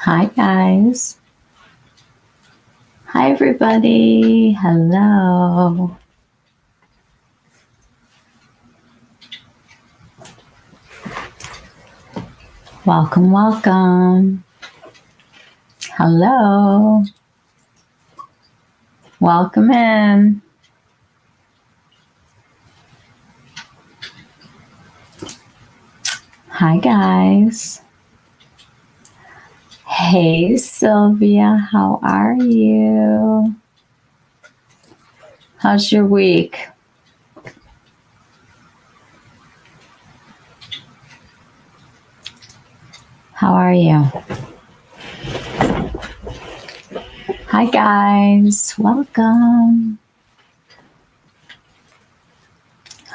Hi, guys. Hi, everybody. Hello. Welcome, welcome. Hello. Welcome in. Hi, guys. Hey, Sylvia. How are you? How's your week? How are you? Hi, guys. Welcome.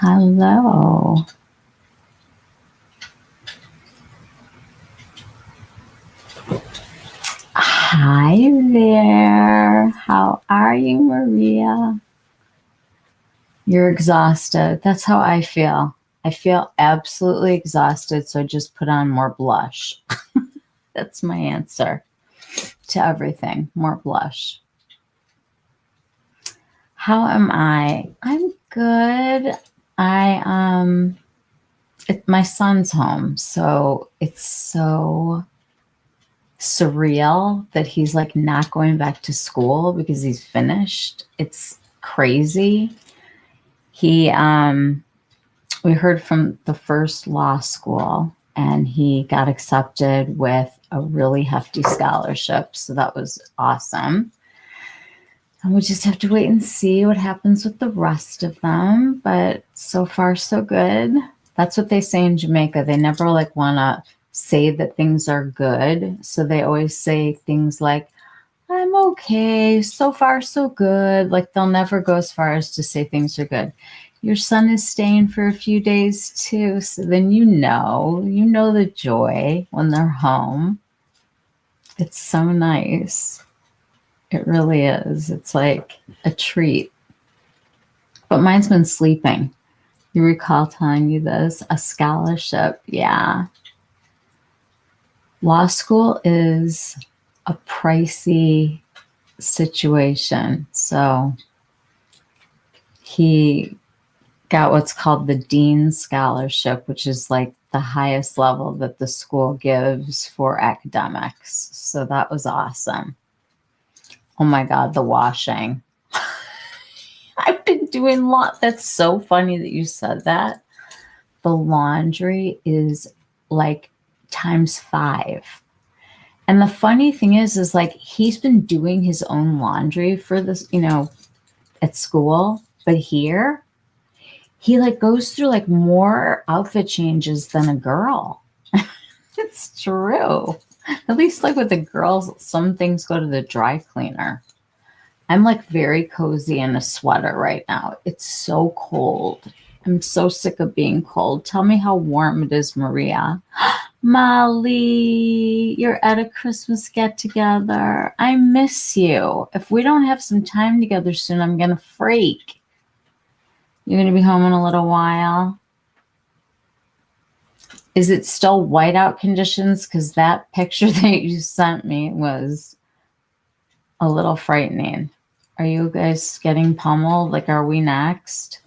Hello. Hi there. How are you, Maria? You're exhausted. That's how I feel. I feel absolutely exhausted, so I just put on more blush. That's my answer to everything. More blush. How am I? I'm good. My son's home, so it's so surreal that he's like not going back to school because he's finished. It's crazy. He we heard from the first law school and he got accepted with a really hefty scholarship. So that was awesome. And we just have to wait and see what happens with the rest of them. But so far, so good. That's what they say in Jamaica. They never like want to say that things are good. So they always say things like, I'm okay. So far, so good. Like they'll never go as far as to say things are good. Your son is staying for a few days too. So then you know the joy when they're home. It's so nice. It really is. It's like a treat. But mine's been sleeping. You recall telling you this? A scholarship. Yeah. Law school is a pricey situation. So he got what's called the Dean's Scholarship, which is like the highest level that the school gives for academics. So that was awesome. Oh my God, the washing. I've been doing that's so funny that you said that. The laundry is like times 5. And the funny thing is like he's been doing his own laundry for this, at school, but here he like goes through like more outfit changes than a girl. It's true. At least like with the girls, some things go to the dry cleaner. I'm like very cozy in a sweater right now. It's so cold. I'm so sick of being cold. Tell me how warm it is, Maria. Molly, you're at a Christmas get together. I miss you. If we don't have some time together soon, I'm going to freak. You're going to be home in a little while. Is it still whiteout conditions? Because that picture that you sent me was a little frightening. Are you guys getting pummeled? Like, are we next?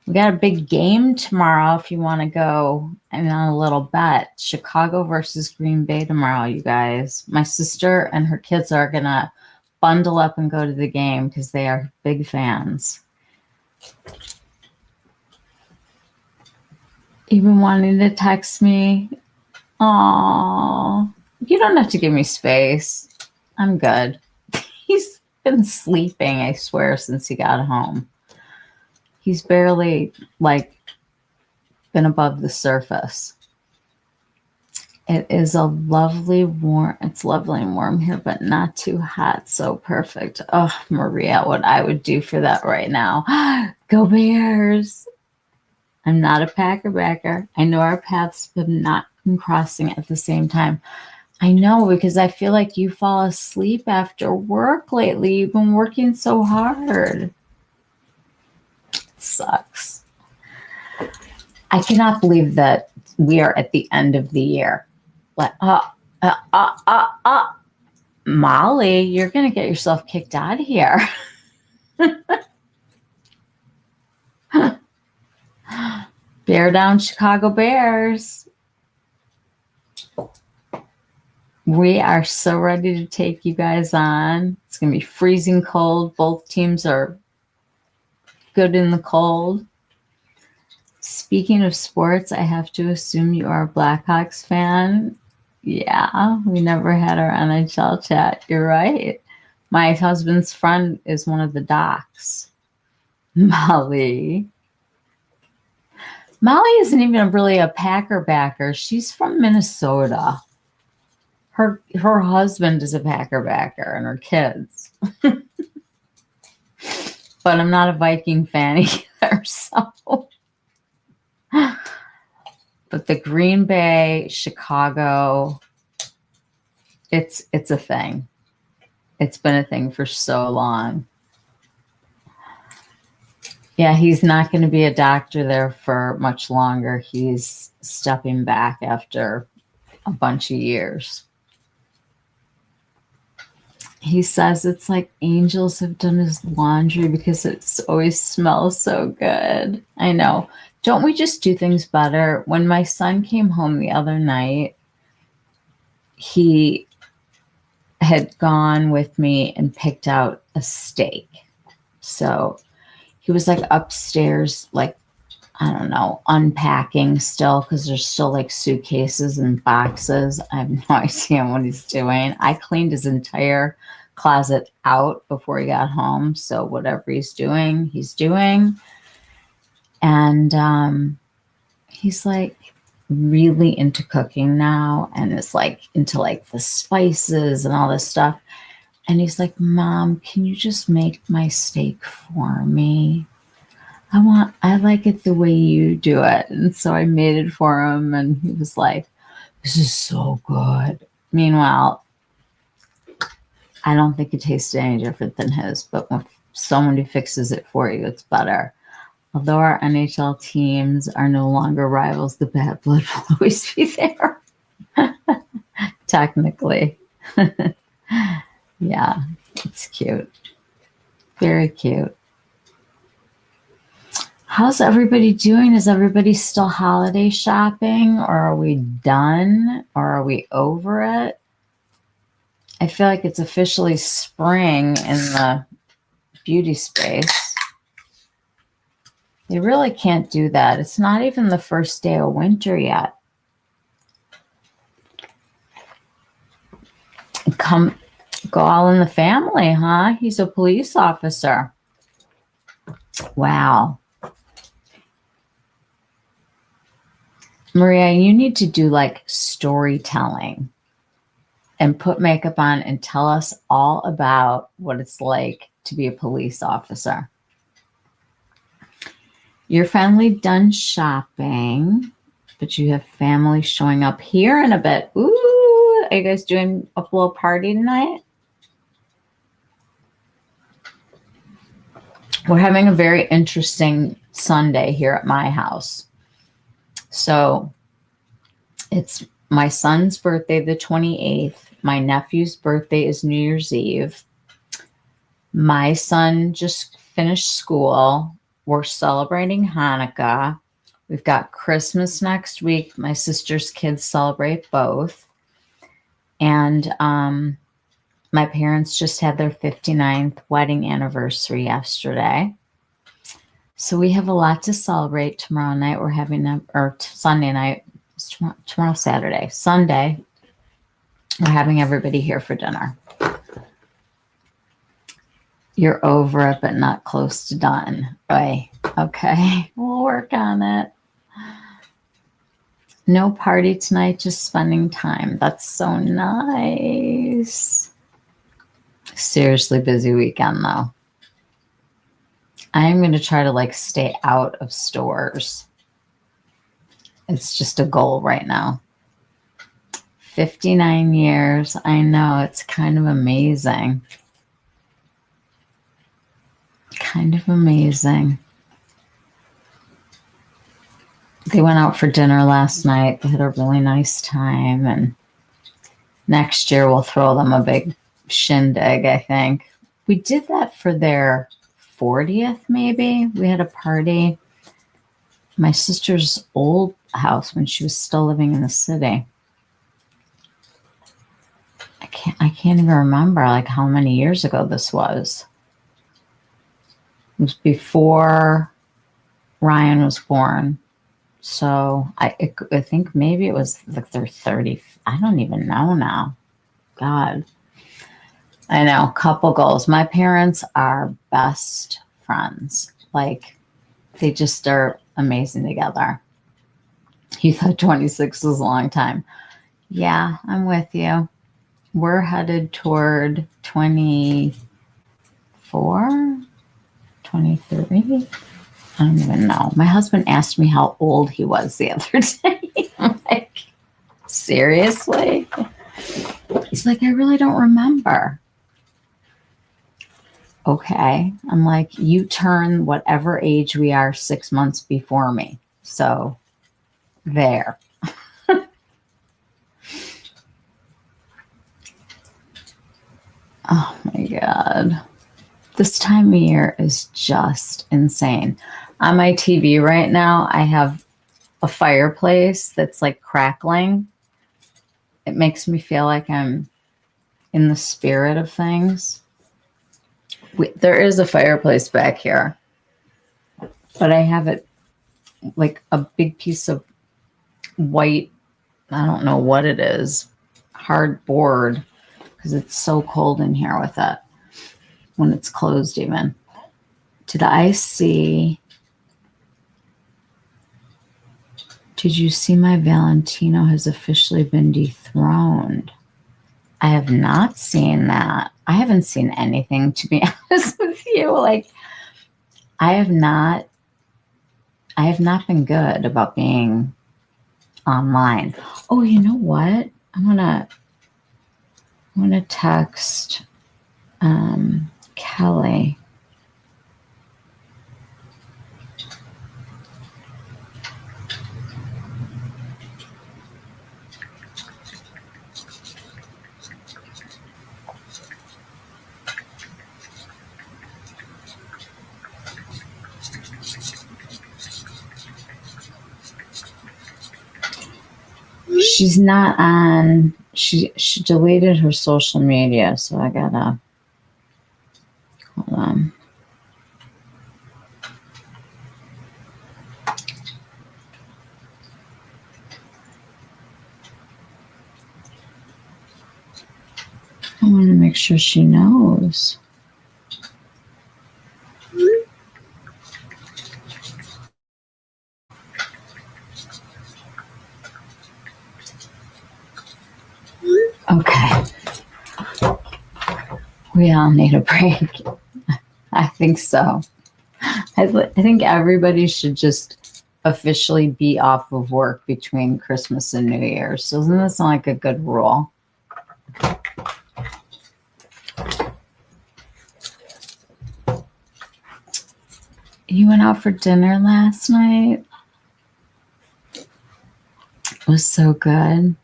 We got a big game tomorrow if you want to go and on a little bet. Chicago versus Green Bay tomorrow, you guys. My sister and her kids are going to bundle up and go to the game because they are big fans. Even wanting to text me. Aw, you don't have to give me space. I'm good. He's been sleeping, I swear, since he got home. He's barely like been above the surface. It is a lovely warm, it's lovely and warm here, but not too hot. So perfect. Oh, Maria, what I would do for that right now. Go Bears. I'm not a Packer backer. I know our paths have not been crossing at the same time. I know, because I feel like you fall asleep after work lately. You've been working so hard. It sucks. I cannot believe that we are at the end of the year. Uh, uh, uh, uh. Molly, you're going to get yourself kicked out of here. Bear down, Chicago Bears. We are so ready to take you guys on. It's going to be freezing cold. Both teams are good in the cold. Speaking of sports, I have to assume you are a Blackhawks fan. Yeah, we never had our NHL chat. You're right. My husband's friend is one of the docs. Molly. Molly isn't even really a Packer backer. She's from Minnesota. Her husband is a Packer backer and her kids. But I'm not a Viking fan either, so. But the Green Bay, Chicago, it's a thing. It's been a thing for so long. Yeah, he's not going to be a doctor there for much longer. He's stepping back after a bunch of years. He says it's like angels have done his laundry because it always smells so good. I know. Don't we just do things better? When my son came home the other night, he had gone with me and picked out a steak. So he was like upstairs, like, I don't know, unpacking still because there's still like suitcases and boxes. I have no idea what he's doing. I cleaned his entire closet out before he got home. So whatever he's doing, he's doing. And he's like really into cooking now and is like into like the spices and all this stuff. And he's like, Mom, can you just make my steak for me? I like it the way you do it. And so I made it for him and he was like, this is so good. Meanwhile, I don't think it tasted any different than his, but when someone who fixes it for you, it's better. Although our NHL teams are no longer rivals, the bad blood will always be there. Technically. Yeah, it's cute. Very cute. How's everybody doing? Is everybody still holiday shopping, or are we done, or are we over it? I feel like it's officially spring in the beauty space. They really can't do that. It's not even the first day of winter yet. Go all in the family, huh? He's a police officer. Wow. Maria, you need to do like storytelling and put makeup on and tell us all about what it's like to be a police officer. You're finally done shopping, but you have family showing up here in a bit. Ooh, are you guys doing a little party tonight? We're having a very interesting Sunday here at my house. So it's my son's birthday, the 28th. My nephew's birthday is New Year's Eve. My son just finished school. We're celebrating Hanukkah. We've got Christmas next week. My sister's kids celebrate both. And my parents just had their 59th wedding anniversary yesterday. So we have a lot to celebrate tomorrow night. We're having Sunday night. It's tomorrow, Saturday. Sunday, we're having everybody here for dinner. You're over it, but not close to done. Right. Okay. We'll work on it. No party tonight, just spending time. That's so nice. Seriously busy weekend, though. I am going to try to like stay out of stores. It's just a goal right now. 59 years. I know, it's kind of amazing. Kind of amazing. They went out for dinner last night. They had a really nice time. And Next year we'll throw them a big shindig, I think. We did that for their 40th, maybe. We had a party. My sister's old house when she was still living in the city. I can't even remember like how many years ago this was. It was before Ryan was born. So I think maybe it was like their 30. I don't even know now. God. I know. Couple goals. My parents are best friends. Like they just are amazing together. You thought 26 was a long time. Yeah, I'm with you. We're headed toward 24, 23. I don't even know. My husband asked me how old he was the other day. I'm like, seriously? He's like, I really don't remember. Okay. I'm like, you turn whatever age we are 6 months before me. So there. Oh my God. This time of year is just insane. On my TV right now, I have a fireplace that's like crackling. It makes me feel like I'm in the spirit of things. There is a fireplace back here, but I have it like a big piece of white, I don't know what it is, hard board, because it's so cold in here with it when it's closed even. Did I see, did you see my Valentino has officially been dethroned? I have not seen that. I haven't seen anything, to be honest with you. Like, I have not been good about being online. Oh, you know what? I'm gonna text Kelly. She's not on. She deleted her social media, so I gotta hold on. I want to make sure she knows. Okay. We all need a break. I think so. I think everybody should just officially be off of work between Christmas and New Year's. Doesn't that sound like a good rule? You went out for dinner last night? It was so good.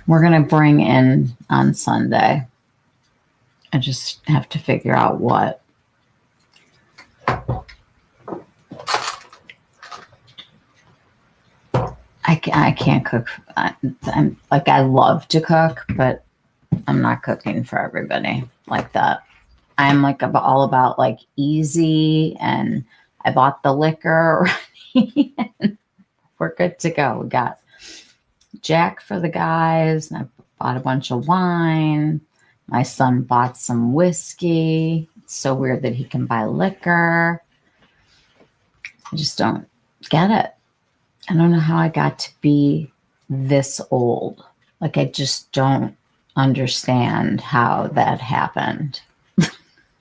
We're going to bring in on Sunday. I just have to figure out what. I can't cook. I'm like, I love to cook, but I'm not cooking for everybody like that. I'm like all about like easy, and I bought the liquor. We're good to go. We got Jack for the guys, and I bought a bunch of wine. My son bought some whiskey. It's so weird that he can buy liquor. I just don't get it. I don't know how I got to be this old. Like, I just don't understand how that happened.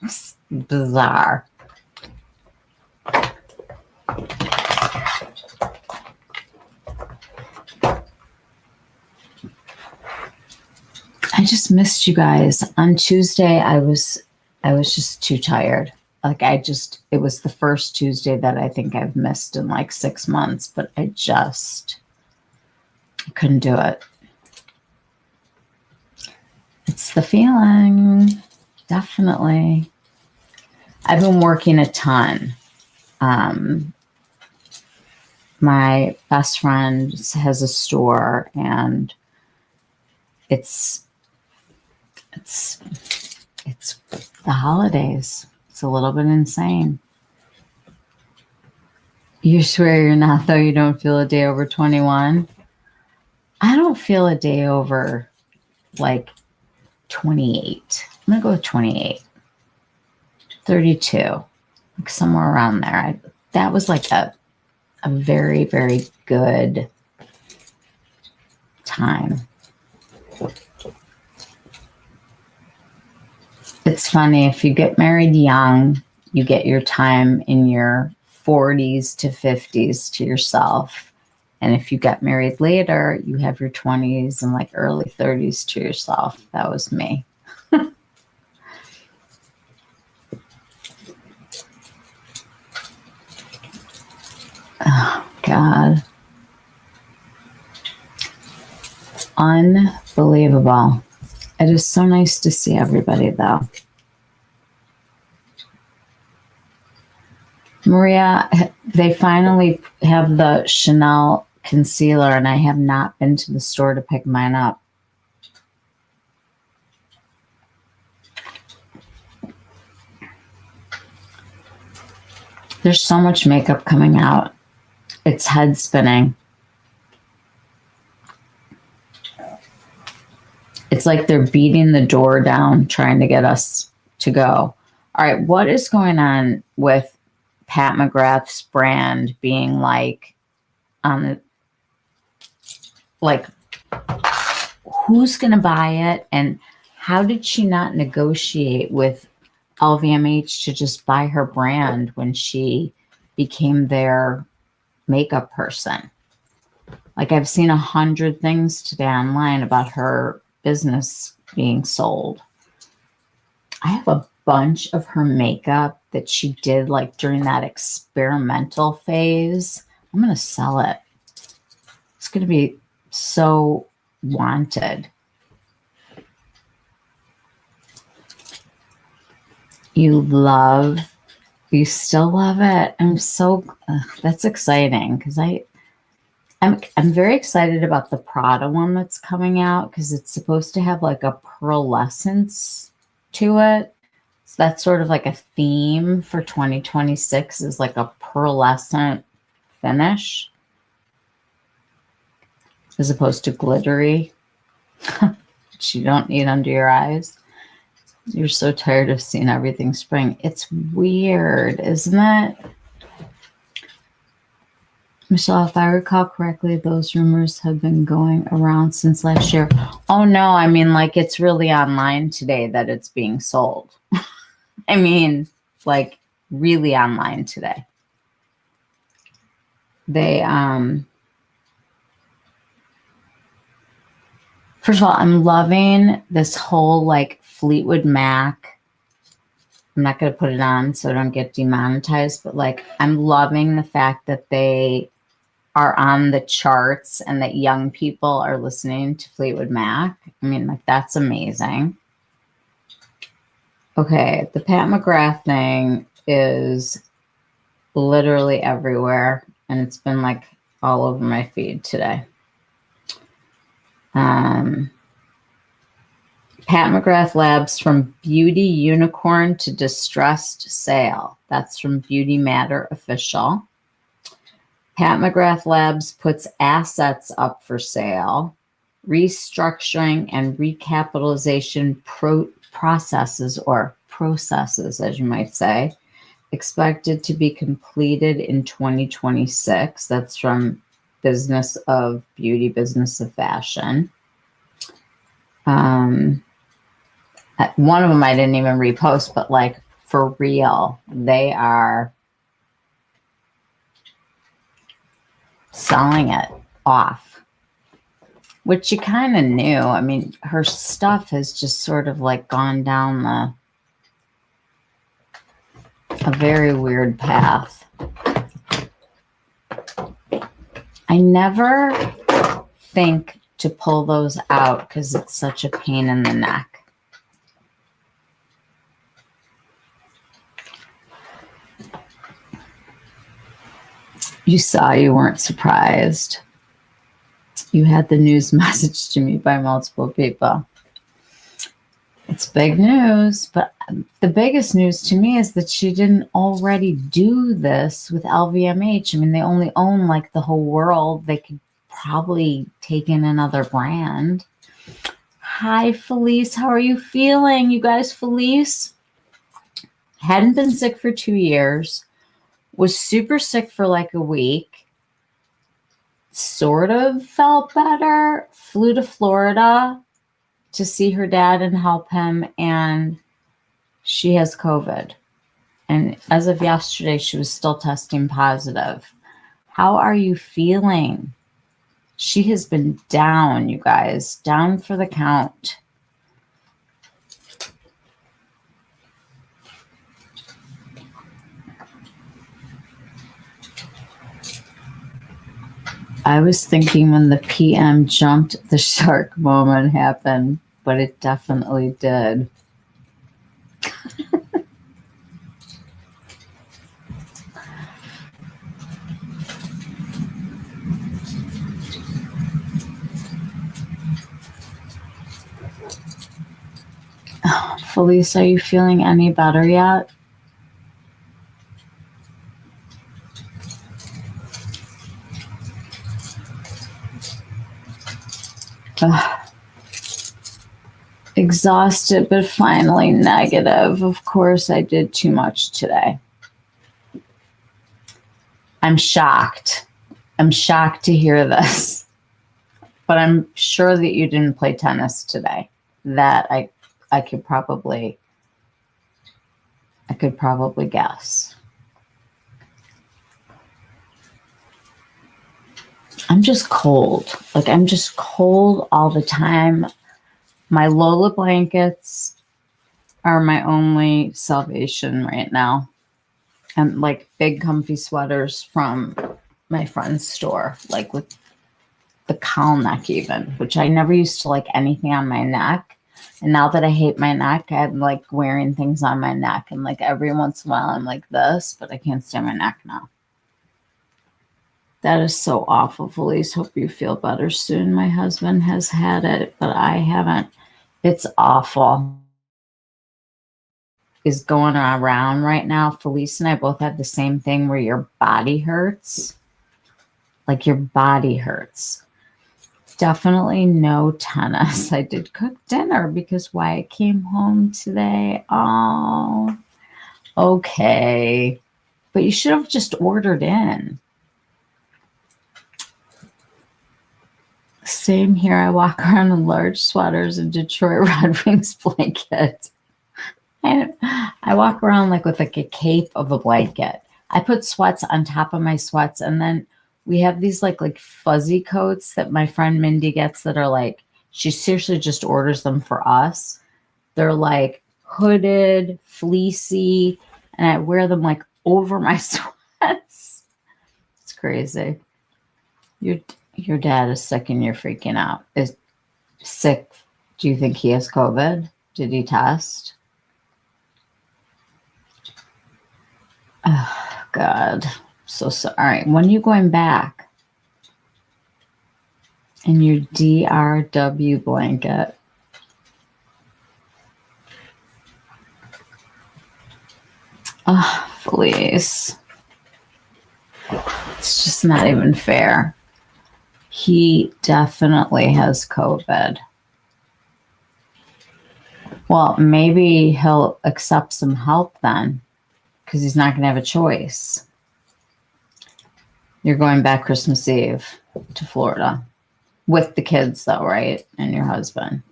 It's bizarre. I just missed you guys. On Tuesday, I was just too tired. Like, it was the first Tuesday that I think I've missed in like 6 months, but I couldn't do it. It's the feeling. Definitely. I've been working a ton. My best friend has a store, and it's the holidays. It's a little bit insane. You swear you're not, though? You don't feel a day over 21? I don't feel a day over like 28. I'm going to go with 28. 32. Like somewhere around there. That was like a very, very good time. It's funny, if you get married young, you get your time in your 40s to 50s to yourself. And if you get married later, you have your 20s and like early 30s to yourself. That was me. Oh, God. Unbelievable. It is so nice to see everybody, though. Maria, they finally have the Chanel concealer, and I have not been to the store to pick mine up. There's so much makeup coming out. It's head spinning. It's like they're beating the door down, trying to get us to go. All right, what is going on with Pat McGrath's brand being like, who's going to buy it? And how did she not negotiate with LVMH to just buy her brand when she became their makeup person? Like, I've seen 100 things today online about her business being sold. I have a bunch of her makeup that she did like during that experimental phase. I'm going to sell it. It's going to be so wanted. You still love it. I'm so, that's exciting, because I'm very excited about the Prada one that's coming out, because it's supposed to have like a pearlescence to it. So that's sort of like a theme for 2026, is like a pearlescent finish as opposed to glittery, which you don't need under your eyes. You're so tired of seeing everything spring. It's weird, isn't it? Michelle, if I recall correctly, those rumors have been going around since last year. Oh, no. I mean, like, it's really online today that it's being sold. I mean, like, really online today. They, first of all, I'm loving this whole, like, Fleetwood Mac. I'm not going to put it on so I don't get demonetized, but, like, I'm loving the fact that they are on the charts and that young people are listening to Fleetwood Mac. I mean, like, that's amazing. Okay, the Pat McGrath thing is literally everywhere, and it's been like all over my feed today. Pat McGrath Labs, from beauty unicorn to distressed sale. That's from Beauty Matter Official. Pat McGrath Labs puts assets up for sale. Restructuring and recapitalization processes, as you might say, expected to be completed in 2026. That's from Business of Beauty, Business of Fashion. One of them I didn't even repost, but like, for real, they are selling it off, which you kind of knew. I mean, her stuff has just sort of like gone down a very weird path. I never think to pull those out because it's such a pain in the neck. You saw you weren't surprised. You had the news messaged to me by multiple people. It's big news, but the biggest news to me is that she didn't already do this with LVMH. I mean, they only own like the whole world. They could probably take in another brand. Hi, Felice. How are you feeling? You guys, Felice hadn't been sick for 2 years, was super sick for like a week, sort of felt better, flew to Florida to see her dad and help him, and she has COVID. And as of yesterday, she was still testing positive. How are you feeling? She has been down, you guys, down for the count. I was thinking when the PM jumped, the shark moment happened, but it definitely did. Felice, are you feeling any better yet? Exhausted, but finally negative. Of course, I did too much today. I'm shocked. I'm shocked to hear this. But I'm sure that you didn't play tennis today. That I could probably guess. I'm just cold. Like, I'm just cold all the time. My Lola blankets are my only salvation right now. And like big comfy sweaters from my friend's store, like with the cowl neck even, which I never used to like anything on my neck. And now that I hate my neck, I'm like wearing things on my neck. And like every once in a while I'm like this, but I can't stand my neck now. That is so awful, Felice. Hope you feel better soon. My husband has had it, but I haven't. It's awful. Is going around right now. Felice and I both have the same thing where your body hurts. Like your body hurts. Definitely no tennis. I did cook dinner because Wyatt came home today. Oh, okay. But you should have just ordered in. Same here. I walk around in large sweaters and Detroit Red Wings blanket. I walk around like with like a cape of a blanket. I put sweats on top of my sweats, and then we have these like fuzzy coats that my friend Mindy gets that are like, she seriously just orders them for us. They're like hooded, fleecy, and I wear them like over my sweats. It's crazy. Your dad is sick and you're freaking out. Is sick. Do you think he has COVID? Did he test? Oh, God. So sorry. When are you going back? In your DRW blanket. Oh, Felice. It's just not even fair. He definitely has COVID. Well, maybe he'll accept some help then, because he's not going to have a choice. You're going back Christmas Eve to Florida with the kids, though, right? And your husband.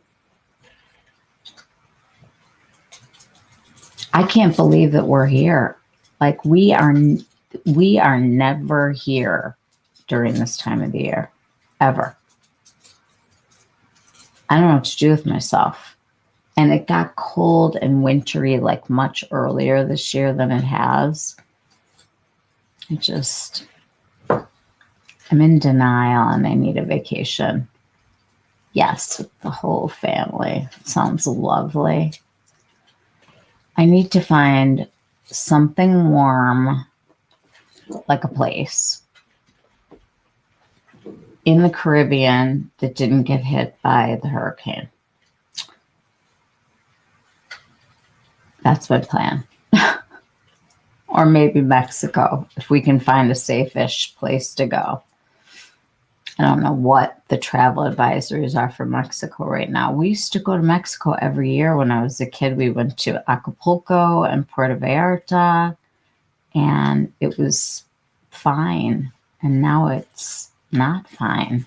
I can't believe that we're here. Like we are never here during this time of the year, ever. I don't know what to do with myself. And it got cold and wintry like much earlier this year than it has. I'm in denial and I need a vacation. Yes, with the whole family. It sounds lovely. I need to find something warm, like a place. in the Caribbean that didn't get hit by the hurricane. That's my plan. Or maybe Mexico, if we can find a safe-ish place to go. I don't know what the travel advisories are for Mexico right now. We used to go to Mexico every year when I was a kid. We went to Acapulco and Puerto Vallarta, and it was fine. And now it's not fine.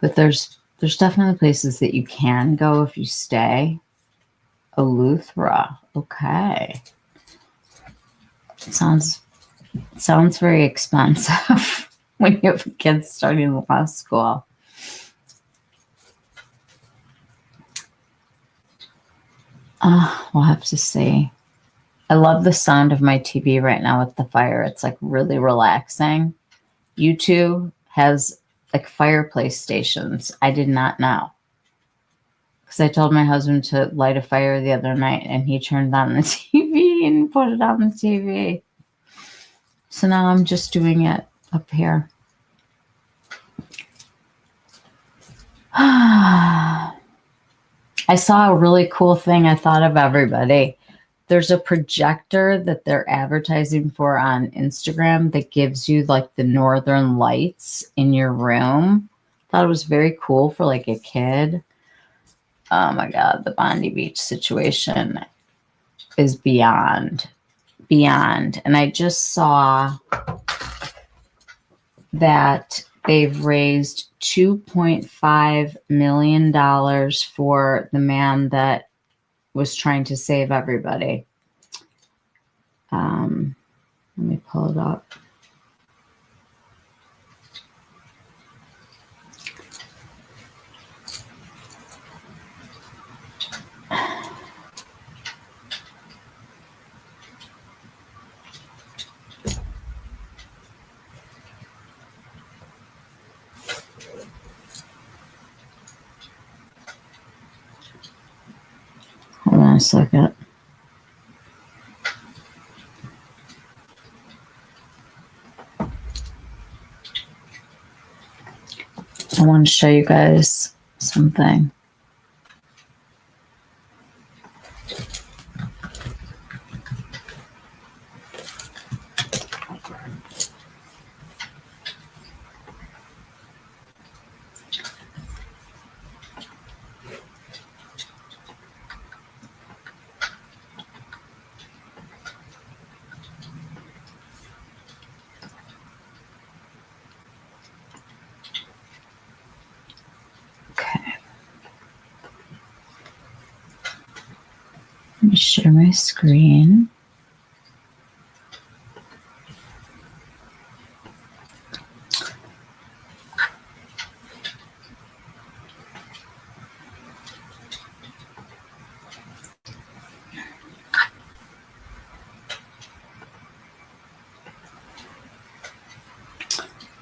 But there's definitely places that you can go if you stay. Eleuthera, okay. Sounds very expensive when you have kids starting law school. We'll have to see. I love the sound of my TV right now with the fire. It's like really relaxing. YouTube has like fireplace stations. I did not know. Because I told my husband to light a fire the other night and he turned on the TV and put it on the TV. So now I'm just doing it up here. I saw a really cool thing. I thought of everybody. There's a projector that they're advertising for on Instagram that gives you like the northern lights in your room. Thought it was very cool for like a kid. Oh my God, the Bondi Beach situation is beyond. And I just saw that they've raised $2.5 million for the man that was trying to save everybody. Let me pull it up. Hold on a second. I want to show you guys something. Let me share my screen.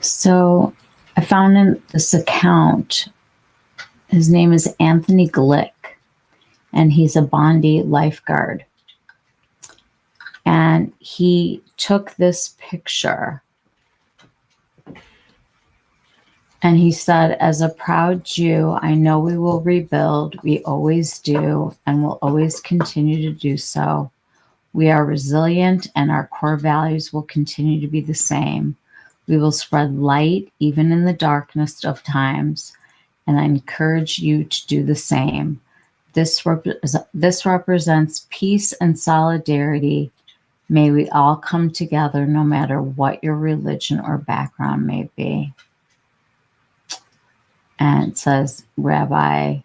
So I found in this account, his name is Anthony Glick, and he's a Bondi lifeguard. And he took this picture and he said, as a proud Jew, I know we will rebuild. We always do and will always continue to do so. We are resilient and our core values will continue to be the same. We will spread light even in the darkness of times, and I encourage you to do the same. This represents peace and solidarity. May we all come together no matter what your religion or background may be. And it says Rabbi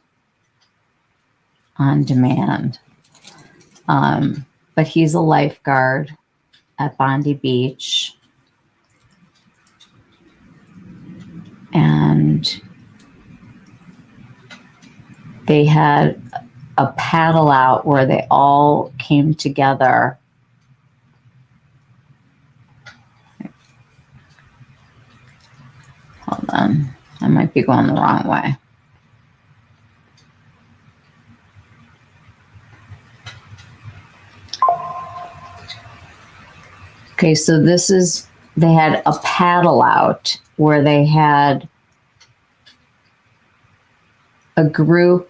on demand. But he's a lifeguard at Bondi Beach. And they had a paddle out where they all came together. Hold on, I might be going the wrong way. Okay, so this is, they had a paddle out where they had a group,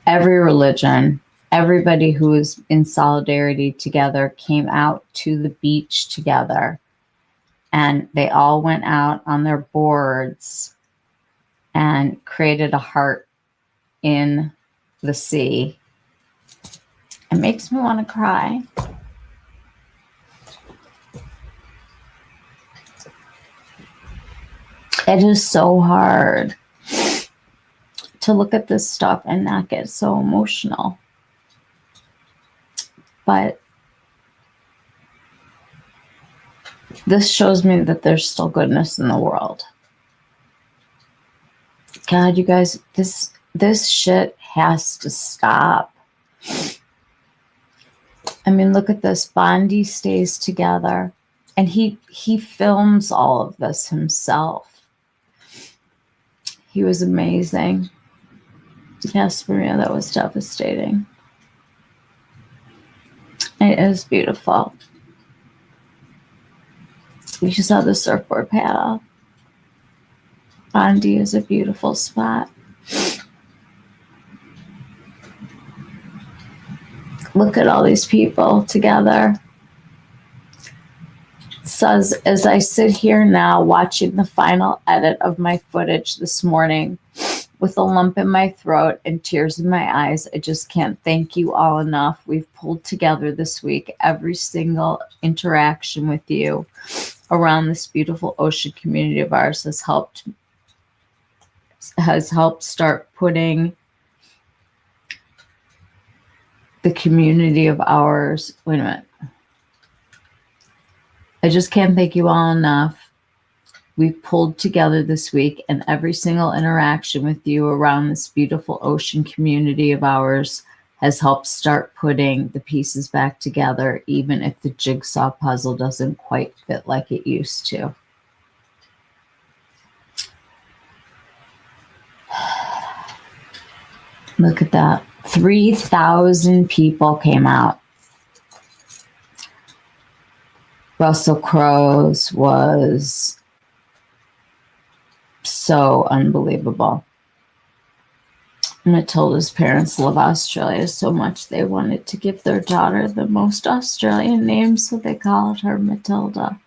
every religion, everybody who was in solidarity together came out to the beach together, and they all went out on their boards and created a heart in the sea. It makes me want to cry. It is so hard to look at this stuff and not get so emotional. But this shows me that there's still goodness in the world. God, you guys, this shit has to stop. I mean, look at this. Bondi stays together, and he films all of this himself. He was amazing. Yes, Maria, that was devastating. It is beautiful. You saw the surfboard paddle. Bondi is a beautiful spot. Look at all these people together. It says, as I sit here now watching the final edit of my footage this morning with a lump in my throat and tears in my eyes, I just can't thank you all enough. We've pulled together this week. Every single interaction with you around this beautiful ocean community of ours has helped start putting the community of ours. Wait a minute. I just can't thank you all enough. We've pulled together this week, and every single interaction with you around this beautiful ocean community of ours has helped start putting the pieces back together, even if the jigsaw puzzle doesn't quite fit like it used to. Look at that. 3,000 people came out. Russell Crowe's was so unbelievable. Matilda's parents love Australia so much they wanted to give their daughter the most Australian name, so they called her Matilda.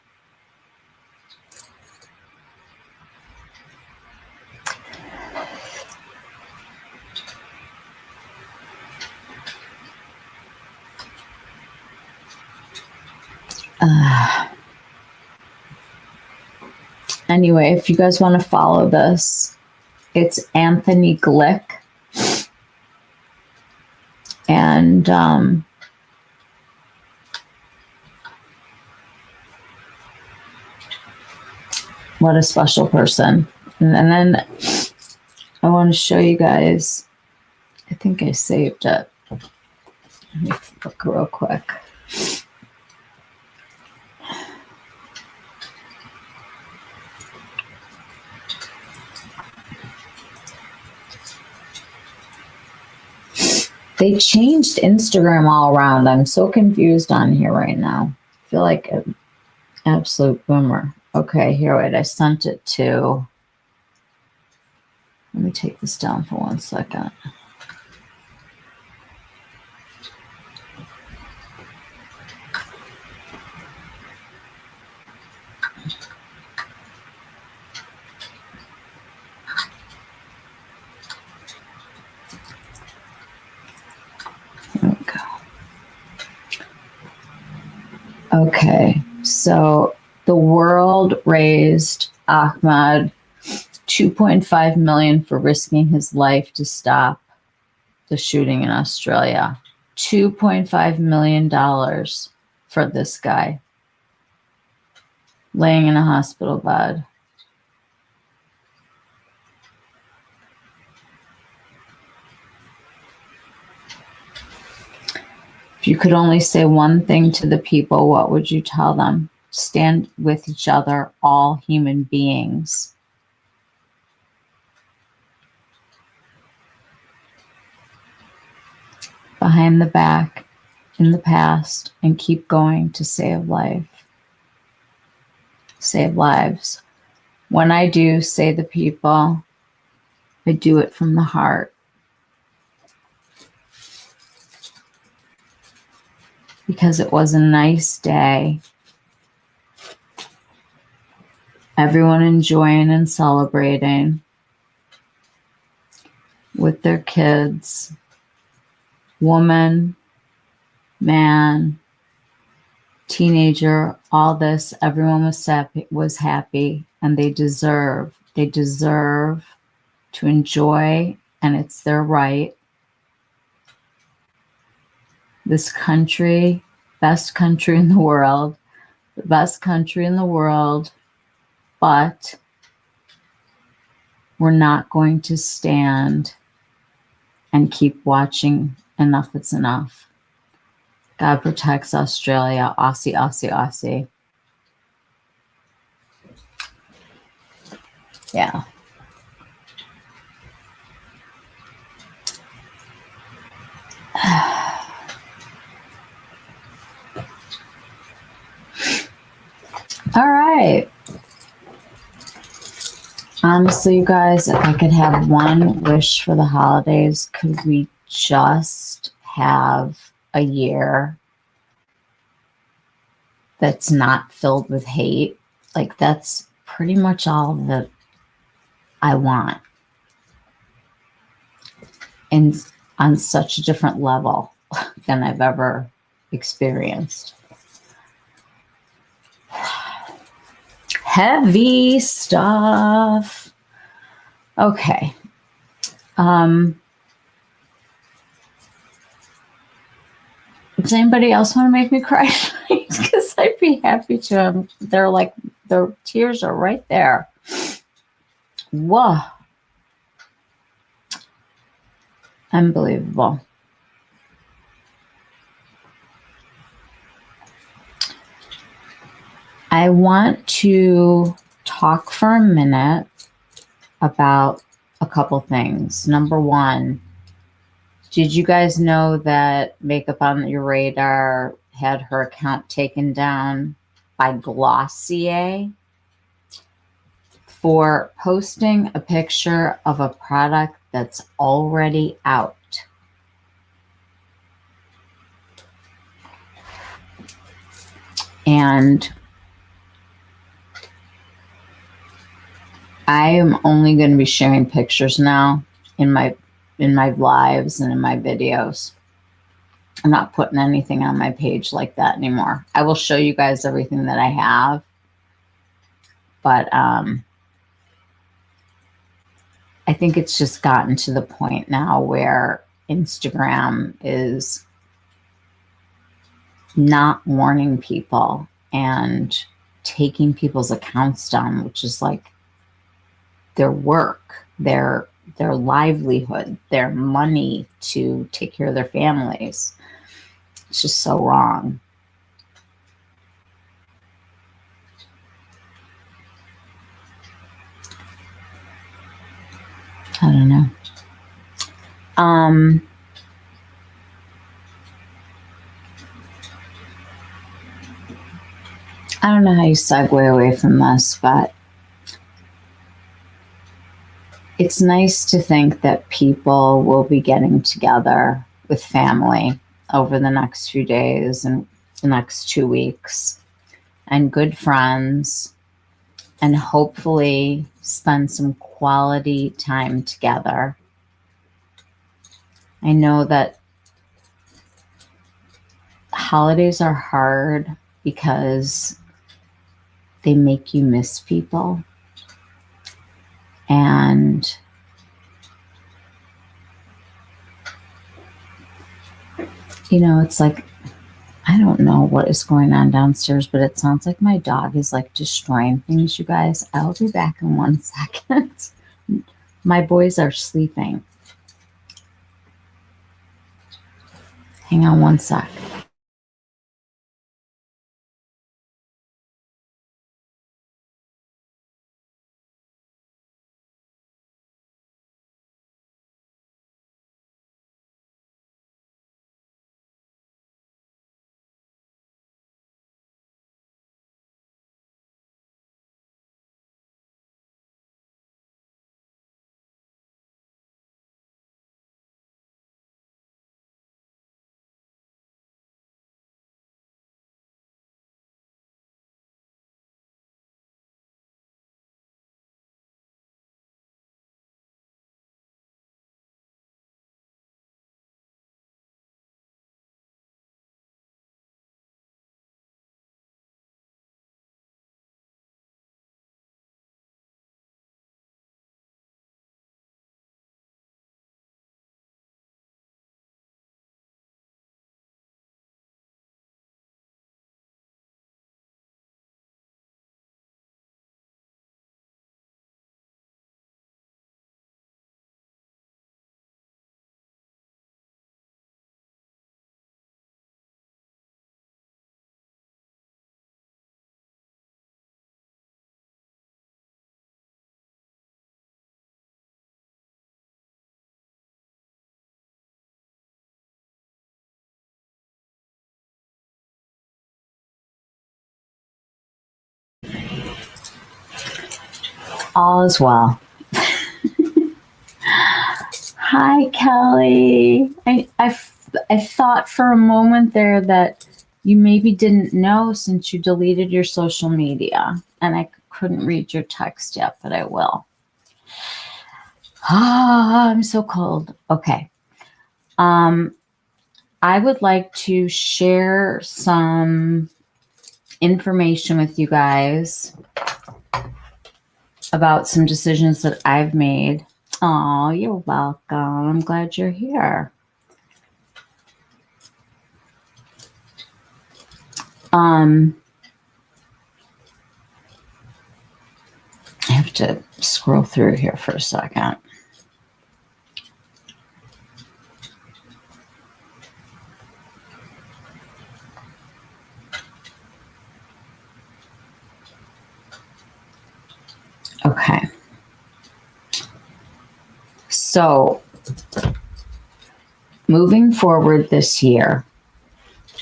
Anyway, if you guys want to follow this, it's Anthony Glick. And what a special person. And then I want to show you guys, I think I saved it. Let me look real quick. They changed Instagram all around. I'm so confused on here right now. I feel like an absolute boomer. Okay, here, wait. I sent it to... Let me take this down for 1 second. Okay, so the world raised Ahmad $2.5 million for risking his life to stop the shooting in Australia. $2.5 million for this guy laying in a hospital bed. If you could only say one thing to the people, what would you tell them? Stand with each other, all human beings. Behind the back, in the past, and keep going to save life. Save lives. When I do, say the people, I do it from the heart. Because it was a nice day. Everyone enjoying and celebrating with their kids, woman, man, teenager, all this. Everyone was happy, and they deserve to enjoy, and it's their right. This country, best country in the world, the best country in the world, but we're not going to stand and keep watching. Enough is enough. God protects Australia. Aussie, Aussie, Aussie. Yeah. All right. Honestly, you guys, if I could have one wish for the holidays, could we just have a year that's not filled with hate? Like, that's pretty much all that I want. And on such a different level than I've ever experienced. Heavy stuff. Okay. Does anybody else want to make me cry? Because I'd be happy to. They're like, their tears are right there. Whoa. Unbelievable. I want to talk for a minute about a couple things. Number one, did you guys know that Makeup on Your Radar had her account taken down by Glossier for posting a picture of a product that's already out? And I am only going to be sharing pictures now in my lives and in my videos. I'm not putting anything on my page like that anymore. I will show you guys everything that I have, but I think it's just gotten to the point now where Instagram is not warning people and taking people's accounts down, which is like their work, their livelihood, their money to take care of their families. It's just so wrong. I don't know. I don't know how you segue away from this, but it's nice to think that people will be getting together with family over the next few days and the next 2 weeks, and good friends, and hopefully spend some quality time together. I know that holidays are hard because they make you miss people. And you know, it's like, I don't know what is going on downstairs, but it sounds like my dog is like destroying things, you guys. I'll be back in 1 second. My boys are sleeping. Hang on 1 sec. All is well. Hi, Kelly. I thought for a moment there that you maybe didn't know since you deleted your social media, and I couldn't read your text yet, but I will. Ah, I'm so cold. Okay. I would like to share some information with you guys about some decisions that I've made. Oh, you're welcome. I'm glad you're here. I have to scroll through here for a second. Okay. So, moving forward this year,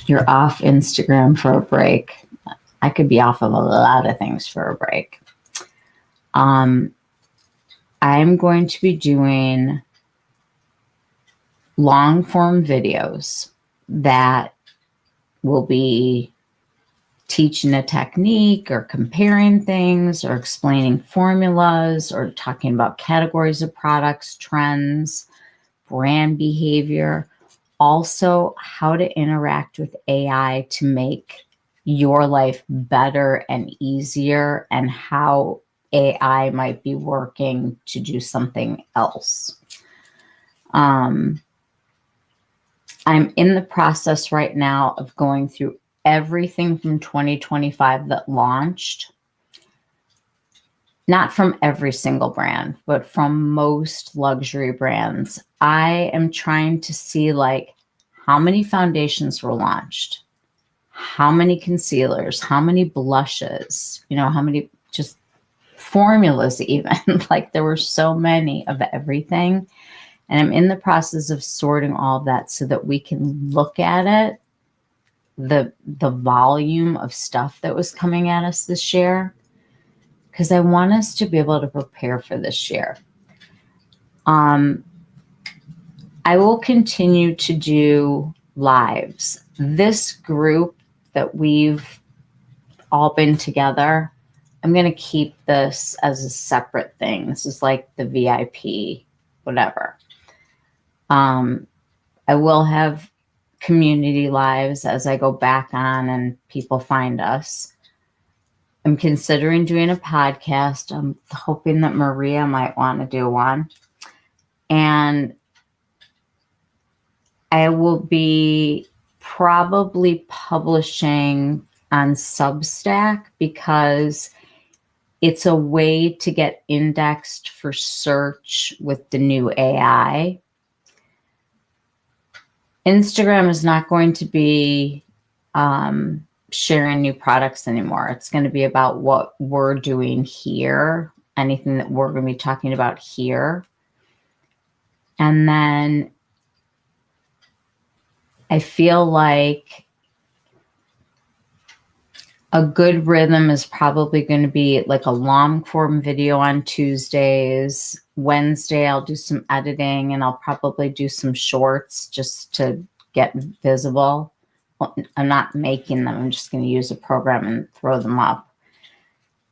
you're off Instagram for a break. I could be off of a lot of things for a break. I'm going to be doing long form videos that will be teaching a technique or comparing things or explaining formulas or talking about categories of products, trends, brand behavior, also how to interact with AI to make your life better and easier, and how AI might be working to do something else. I'm in the process right now of going through everything from 2025 that launched. Not from every single brand, but from most luxury brands. I am trying to see like how many foundations were launched, how many concealers, how many blushes, how many just formulas even. Like there were so many of everything. And I'm in the process of sorting all of that so that we can look at it, the volume of stuff that was coming at us this year, because I want us to be able to prepare for this year. I will continue to do lives. This group that we've all been together, I'm going to keep this as a separate thing. This is like the VIP, whatever. I will have community lives as I go back on and people find us. I'm considering doing a podcast. I'm hoping that Maria might want to do one. And I will be probably publishing on Substack because it's a way to get indexed for search with the new AI. Instagram is not going to be sharing new products anymore. It's going to be about what we're doing here, anything that we're going to be talking about here. And then I feel like a good rhythm is probably going to be like a long form video on Tuesdays. Wednesday, I'll do some editing and I'll probably do some shorts just to get visible. I'm not making them. I'm just going to use a program and throw them up.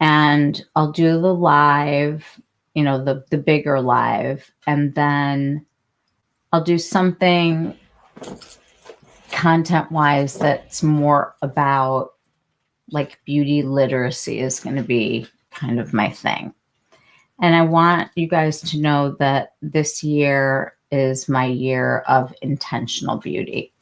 And I'll do the live, the bigger live. And then I'll do something content-wise that's more about like beauty literacy is going to be kind of my thing. And I want you guys to know that this year is my year of intentional beauty.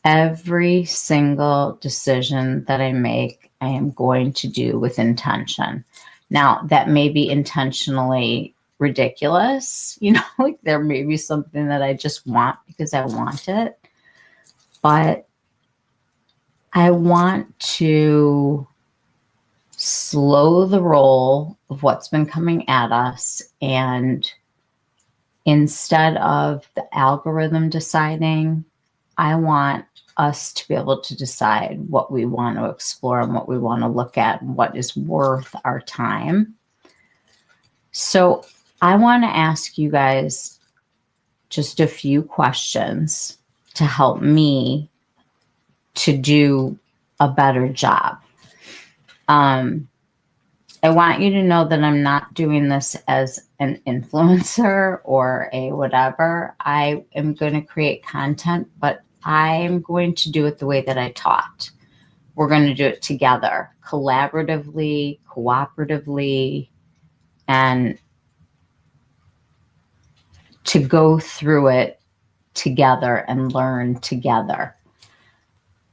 Every single decision that I make, I am going to do with intention. Now, that may be intentionally ridiculous, like there may be something that I just want because I want it, but I want to slow the roll of what's been coming at us, and instead of the algorithm deciding, I want us to be able to decide what we want to explore and what we want to look at and what is worth our time. So I want to ask you guys just a few questions to help me to do a better job. I want you to know that I'm not doing this as an influencer or a whatever. I am going to create content, but I'm going to do it the way that I taught. We're going to do it together, collaboratively, cooperatively, and to go through it together and learn together.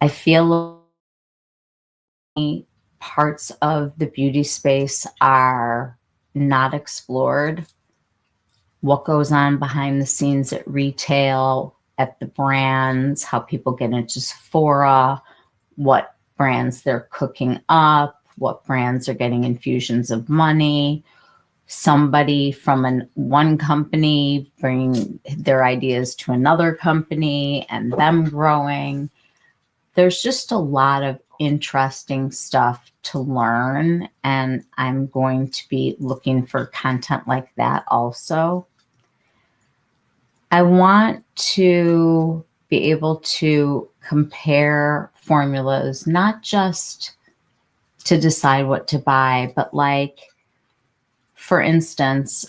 I feel like parts of the beauty space are not explored. What goes on behind the scenes at retail, at the brands, how people get into Sephora, what brands they're cooking up, what brands are getting infusions of money. Somebody from one company bringing their ideas to another company and them growing. There's just a lot of interesting stuff to learn, and I'm going to be looking for content like that also. I want to be able to compare formulas, not just to decide what to buy, but like, for instance,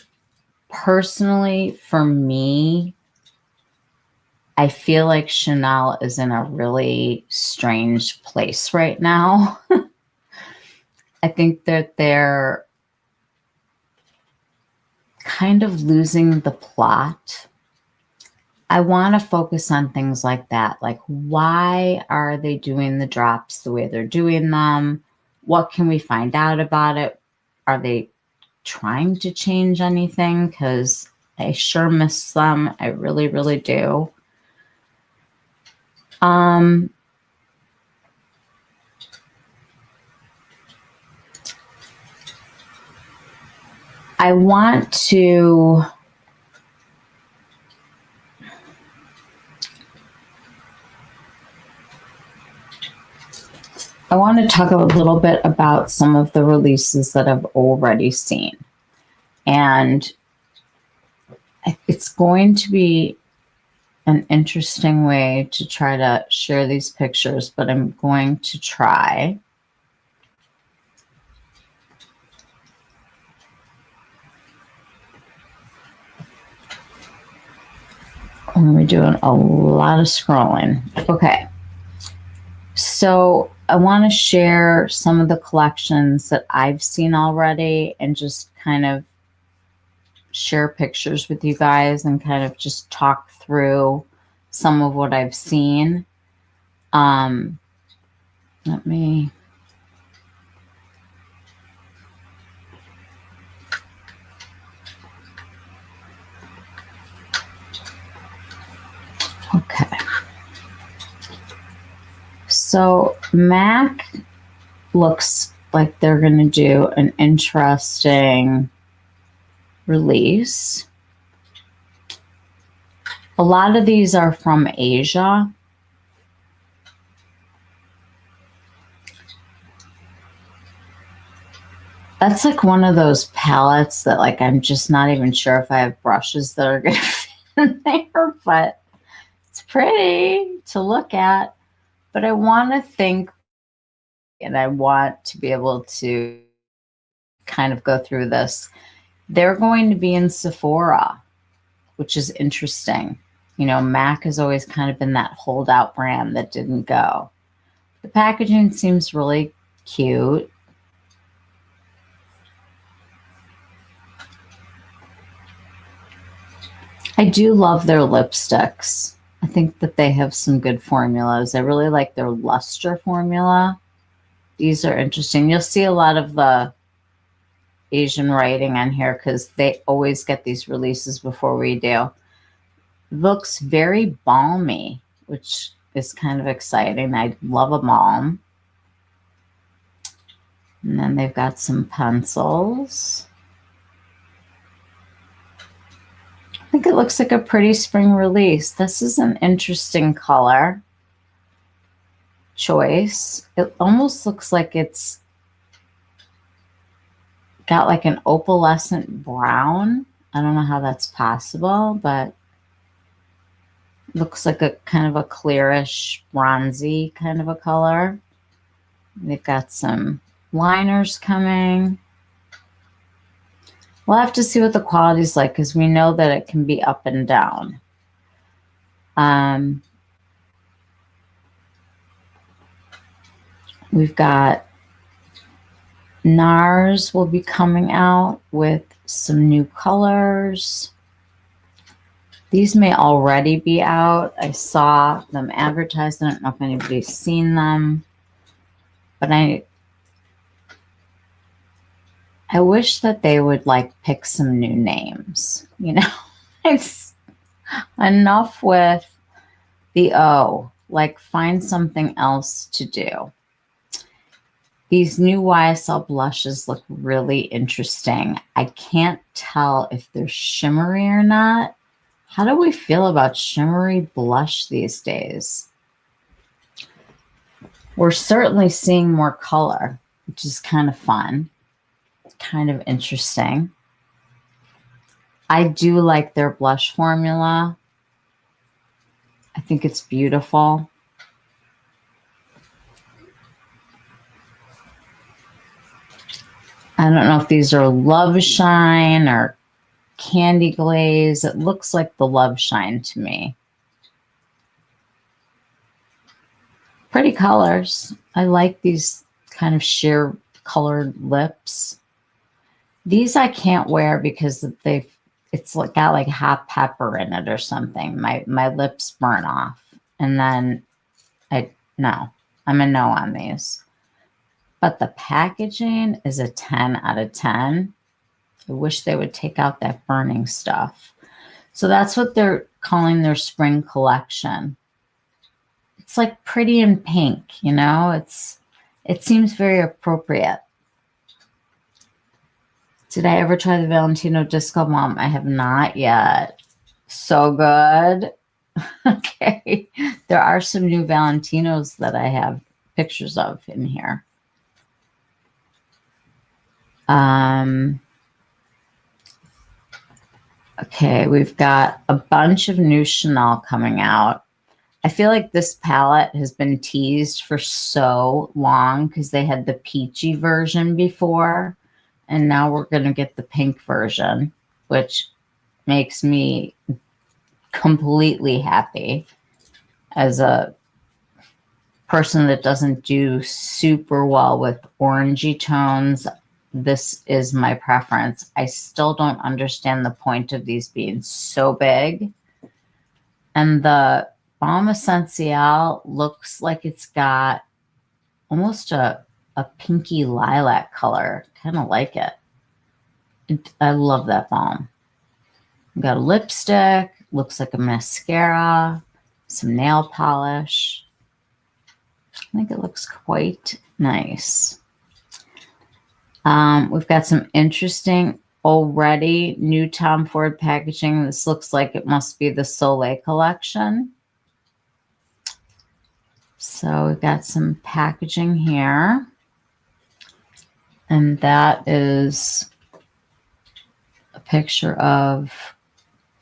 personally, for me, I feel like Chanel is in a really strange place right now. I think that they're kind of losing the plot. I want to focus on things like that. Like, why are they doing the drops the way they're doing them? What can we find out about it? Are they trying to change anything? Because I sure miss them. I really, really do. I want to talk a little bit about some of the releases that I've already seen. And it's going to be an interesting way to try to share these pictures, but I'm going to try. I'm going to be doing a lot of scrolling. Okay. So I want to share some of the collections that I've seen already and just kind of share pictures with you guys and kind of just talk through some of what I've seen. Let me... Okay. So MAC looks like they're going to do an interesting release. A lot of these are from Asia. That's like one of those palettes that like I'm just not even sure if I have brushes that are going to fit in there, but it's pretty to look at. But I want to think, and I want to be able to kind of go through this. They're going to be in Sephora, which is interesting. You know, MAC has always kind of been that holdout brand that didn't go. The packaging seems really cute. I do love their lipsticks. I think that they have some good formulas. I really like their luster formula. These are interesting. You'll see a lot of the Asian writing on here because they always get these releases before we do. Looks very balmy, which is kind of exciting. I love a balm. And then they've got some pencils. I think it looks like a pretty spring release. This is an interesting color choice. It almost looks like it's got like an opalescent brown. I don't know how that's possible, but looks like a kind of a clearish bronzy kind of a color. They've got some liners coming. We'll have to see what the quality is like because we know that it can be up and down. We've got NARS will be coming out with some new colors. These may already be out. I saw them advertised. I don't know if anybody's seen them, but I wish that they would like pick some new names. You know, it's enough with the O. Like find something else to do. These new YSL blushes look really interesting. I can't tell if they're shimmery or not. How do we feel about shimmery blush these days? We're certainly seeing more color, which is kind of fun, kind of interesting. I do like their blush formula. I think it's beautiful. I don't know if these are Love Shine or Candy Glaze. It looks like the Love Shine to me. Pretty colors. I like these kind of sheer colored lips. These I can't wear because it's got like hot pepper in it or something. My lips burn off. And then I'm a no on these. But the packaging is a 10 out of 10. I wish they would take out that burning stuff. So that's what they're calling their spring collection. It's like pretty in pink, you know? It seems very appropriate. Did I ever try the Valentino Disco Mom? I have not yet. So good. Okay. There are some new Valentinos that I have pictures of in here. Okay, we've got a bunch of new Chanel coming out. I feel like this palette has been teased for so long because they had the peachy version before, and now we're going to get the pink version, which makes me completely happy as a person that doesn't do super well with orangey tones. This is my preference. I still don't understand the point of these being so big. And the Balm Essential looks like it's got almost a pinky lilac color. Kind of like it. I love that balm. We've got a lipstick. Looks like a mascara. Some nail polish. I think it looks quite nice. We've got some interesting already new Tom Ford packaging. This looks like it must be the Soleil collection. So we've got some packaging here. And that is a picture of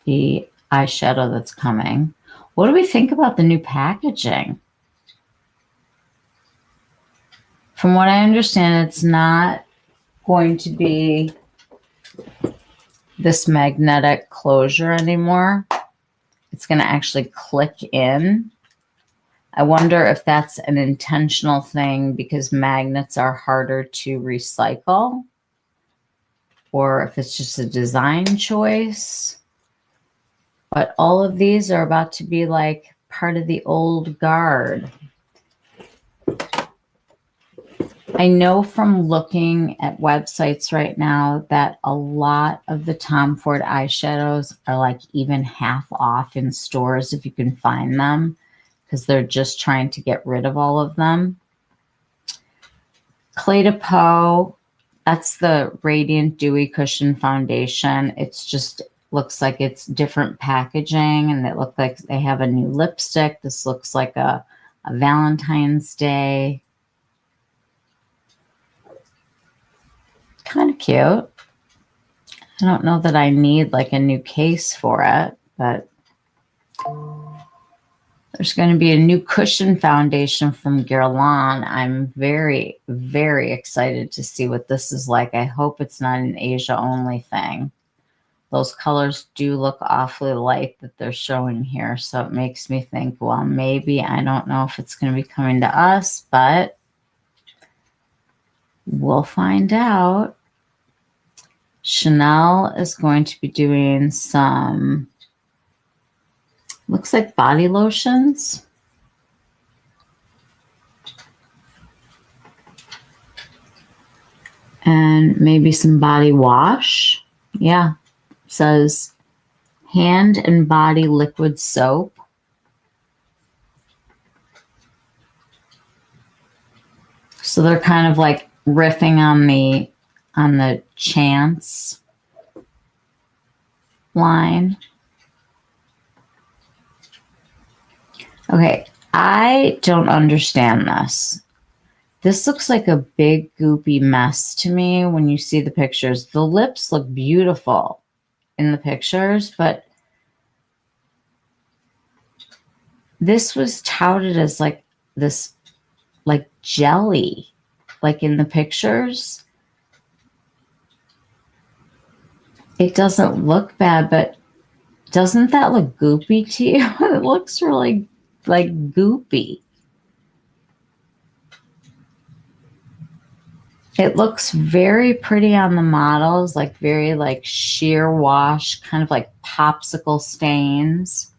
the eyeshadow that's coming. What do we think about the new packaging? From what I understand, it's not going to be this magnetic closure anymore. It's going to actually click in. I wonder if that's an intentional thing because magnets are harder to recycle, or if it's just a design choice. But all of these are about to be like part of the old guard. I know from looking at websites right now that a lot of the Tom Ford eyeshadows are like even half off in stores if you can find them, because they're just trying to get rid of all of them. Clé de Peau, that's the Radiant Dewy Cushion Foundation. It's just looks like it's different packaging, and they look like they have a new lipstick. This looks like a Valentine's Day kind of cute. I don't know that I need like a new case for it, but there's going to be a new cushion foundation from Guerlain. I'm very, very excited to see what this is like. I hope it's not an Asia only thing. Those colors do look awfully light that they're showing here. So it makes me think, well, maybe, I don't know if it's going to be coming to us, but we'll find out. Chanel is going to be doing some, looks like body lotions. And maybe some body wash. Yeah. It says hand and body liquid soap. So they're kind of like riffing on the Chance line. Okay, I don't understand this. This looks like a big goopy mess to me when you see the pictures. The lips look beautiful in the pictures, but this was touted as like this like jelly, like in the pictures. It doesn't look bad, but doesn't that look goopy to you? It looks really like goopy. It looks very pretty on the models, like very like sheer wash, kind of like popsicle stains.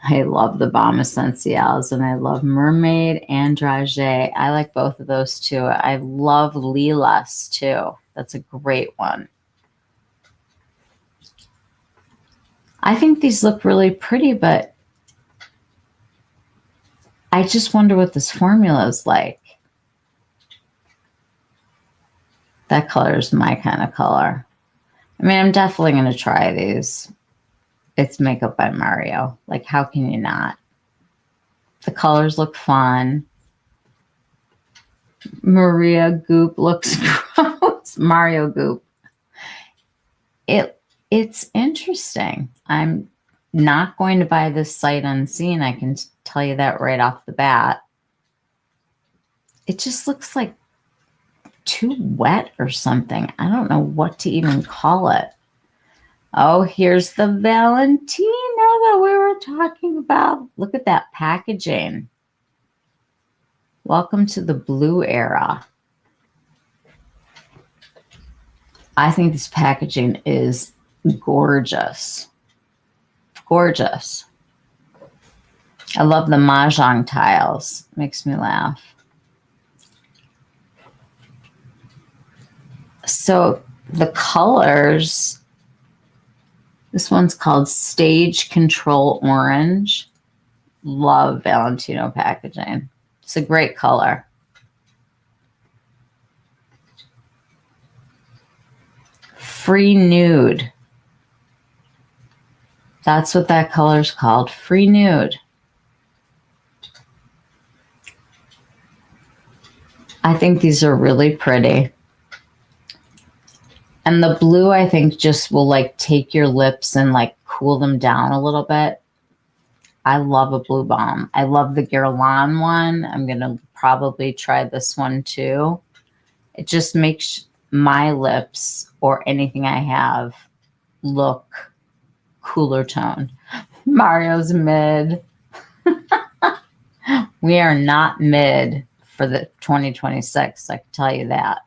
I love the Balm Essentials, and I love Mermaid and Dragé. I like both of those too. I love Lilas too. That's a great one. I think these look really pretty, but I just wonder what this formula is like. That color is my kind of color. I mean, I'm definitely going to try these. It's Makeup by Mario. Like, how can you not? The colors look fun. Maria Goop looks gross. Mario Goop. It's interesting. I'm not going to buy this sight unseen. I can tell you that right off the bat. It just looks like too wet or something. I don't know what to even call it. Oh, here's the Valentino that we were talking about. Look at that packaging. Welcome to the blue era. I think this packaging is gorgeous. Gorgeous. I love the Mahjong tiles. Makes me laugh. So the colors, this one's called Stage Control Orange. Love Valentino packaging. It's a great color. Free Nude. That's what that color's called. Free Nude. I think these are really pretty. And the blue, I think, just will like take your lips and like cool them down a little bit. I love a blue balm. I love the Guerlain one. I'm going to probably try this one too. It just makes my lips or anything I have look cooler tone. Mario's mid. We are not mid for the 2026. I can tell you that.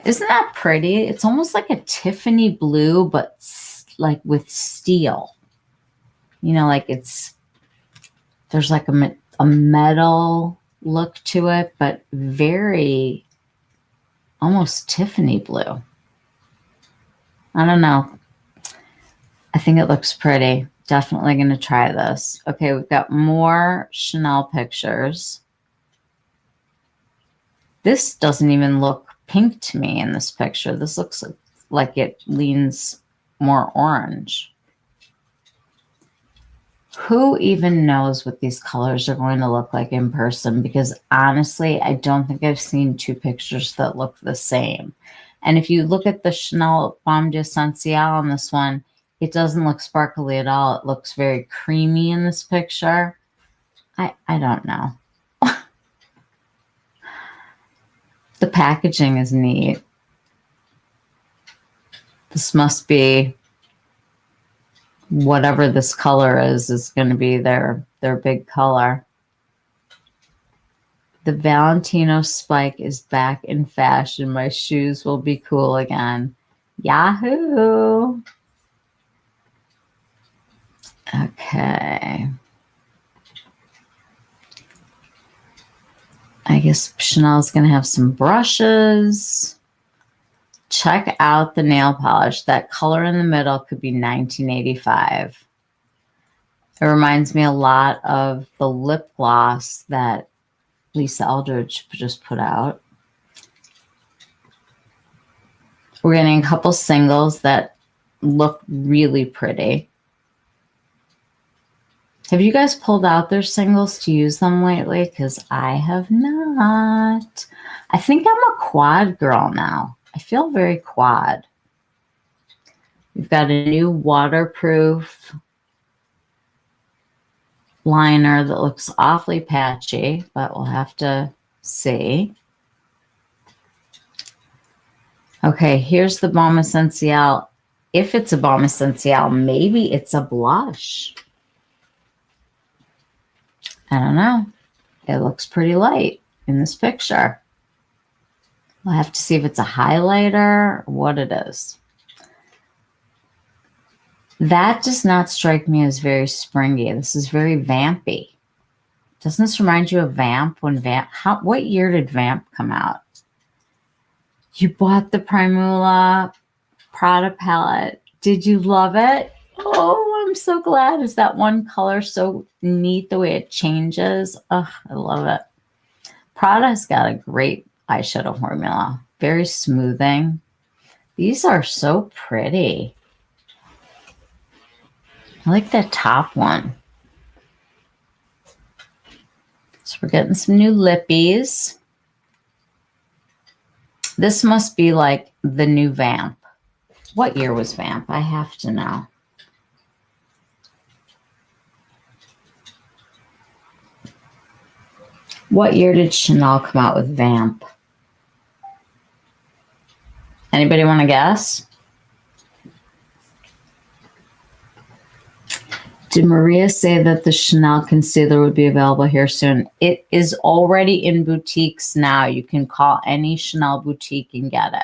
Isn't that pretty? It's almost like a Tiffany blue, but like with steel. You know, like there's like a metal look to it, but very almost Tiffany blue. I don't know. I think it looks pretty. Definitely going to try this. Okay, we've got more Chanel pictures. This doesn't even look pink to me in this picture. This looks like it leans more orange. Who even knows what these colors are going to look like in person? Because honestly, I don't think I've seen two pictures that look the same. And if you look at the Chanel Baume d'Essentiel on this one, it doesn't look sparkly at all. It looks very creamy in this picture. I don't know. The packaging is neat. This must be whatever this color is going to be their big color. The Valentino spike is back in fashion. My shoes will be cool again. Yahoo! Okay. I guess Chanel's going to have some brushes. Check out the nail polish. That color in the middle could be 1985. It reminds me a lot of the lip gloss that Lisa Eldridge just put out. We're getting a couple singles that look really pretty. Have you guys pulled out their singles to use them lately? Because I have not. I think I'm a quad girl now. I feel very quad. We've got a new waterproof liner that looks awfully patchy, but we'll have to see. Okay, here's the Baume Essentiel. If it's a Baume Essentiel, maybe it's a blush. I don't know. It looks pretty light in this picture. We'll have to see if it's a highlighter or what it is. That does not strike me as very springy. This is very vampy. Doesn't this remind you of Vamp? What year did Vamp come out? You bought the Primula Prada palette. Did you love it? Oh, I'm so glad. Is that one color so neat the way it changes? Oh, I love it. Prada's got a great eyeshadow formula. Very smoothing. These are so pretty. I like that top one. So we're getting some new lippies. This must be like the new Vamp. What year was Vamp? I have to know. What year did Chanel come out with Vamp? Anybody want to guess? Did Maria say that the Chanel concealer would be available here soon? It is already in boutiques now. You can call any Chanel boutique and get it.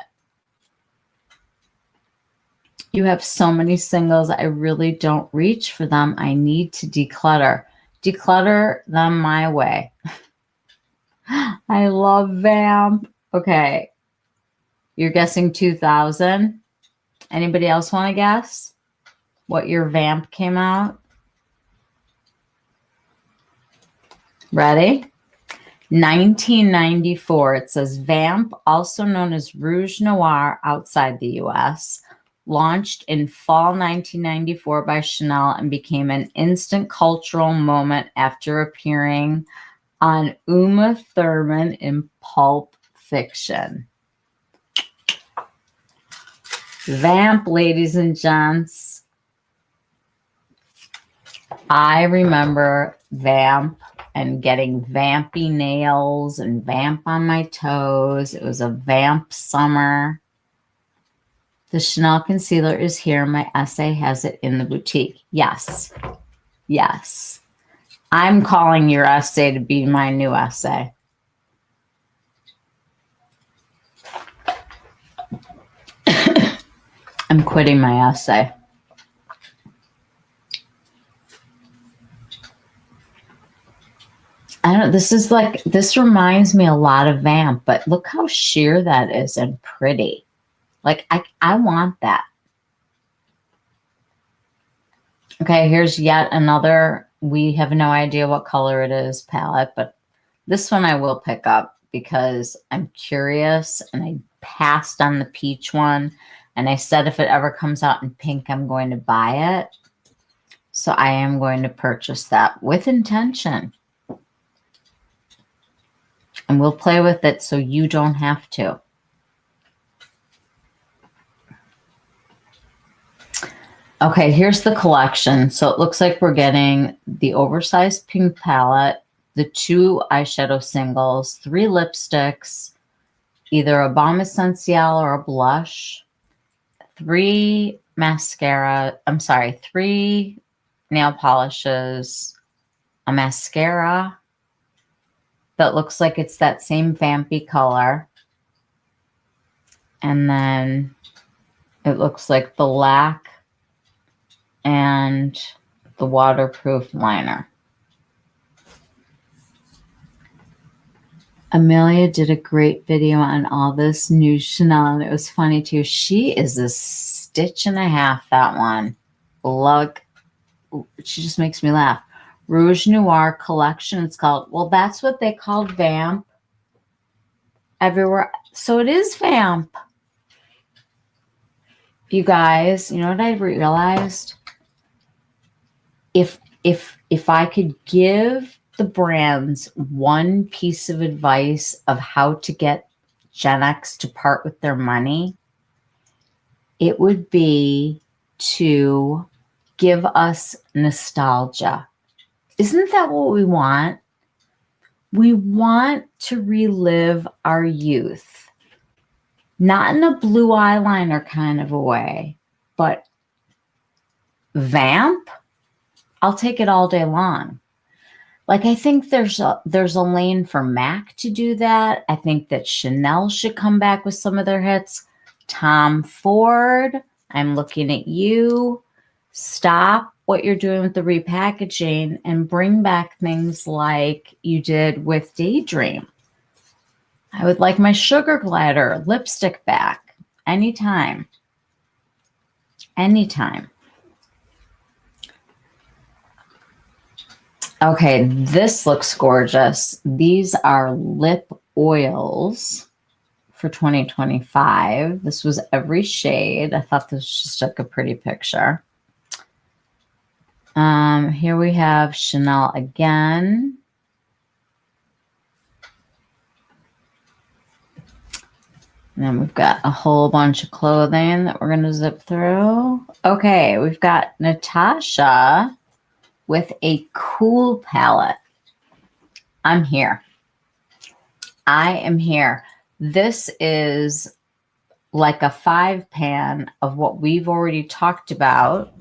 You have so many singles. I really don't reach for them. I need to declutter. Declutter them my way. I love Vamp. Okay. You're guessing 2000. Anybody else want to guess what year Vamp came out? Ready? 1994. It says Vamp, also known as Rouge Noir outside the US, launched in fall 1994 by Chanel and became an instant cultural moment after appearing on Uma Thurman in Pulp Fiction. Vamp, ladies and gents. I remember Vamp and getting vampy nails and Vamp on my toes. It was a Vamp summer. The Chanel concealer is here. My essay has it in the boutique. Yes. Yes. I'm calling your essay to be my new essay. I'm quitting my essay. I don't know. This reminds me a lot of Vamp, but look how sheer that is and pretty. Like, I want that. Okay, here's yet another, we have no idea what color it is, palette, but this one I will pick up because I'm curious, and I passed on the peach one, and I said if it ever comes out in pink, I'm going to buy it. So I am going to purchase that with intention. And we'll play with it so you don't have to. Okay, here's the collection. So it looks like we're getting the oversized pink palette, the 2 eyeshadow singles, 3 lipsticks, either a Balm Essential or a blush, 3 3 nail polishes, a mascara that looks like it's that same vampy color, and then it looks like black and the waterproof liner. Amelia did a great video on all this new Chanel, and it was funny too. She is a stitch and a half, that one. Look, she just makes me laugh. Rouge Noir collection, it's called. Well, that's what they called Vamp everywhere. So it is Vamp. You guys, you know what I realized? If I could give the brands one piece of advice of how to get Gen X to part with their money, it would be to give us nostalgia. Isn't that what we want? We want to relive our youth. Not in a blue eyeliner kind of a way, but Vamp, I'll take it all day long. Like, I think there's a lane for MAC to do that. I think that Chanel should come back with some of their hits. Tom Ford, I'm looking at you. Stop what you're doing with the repackaging and bring back things like you did with Daydream. I would like my Sugar Glider lipstick back anytime. Anytime. Okay, this looks gorgeous. These are lip oils for 2025. This was every shade. I thought this was just like a pretty picture. Here we have Chanel again. And then we've got a whole bunch of clothing that we're going to zip through. Okay, we've got Natasha with a cool palette. I'm here. I am here. This is like a 5-pan of what we've already talked about.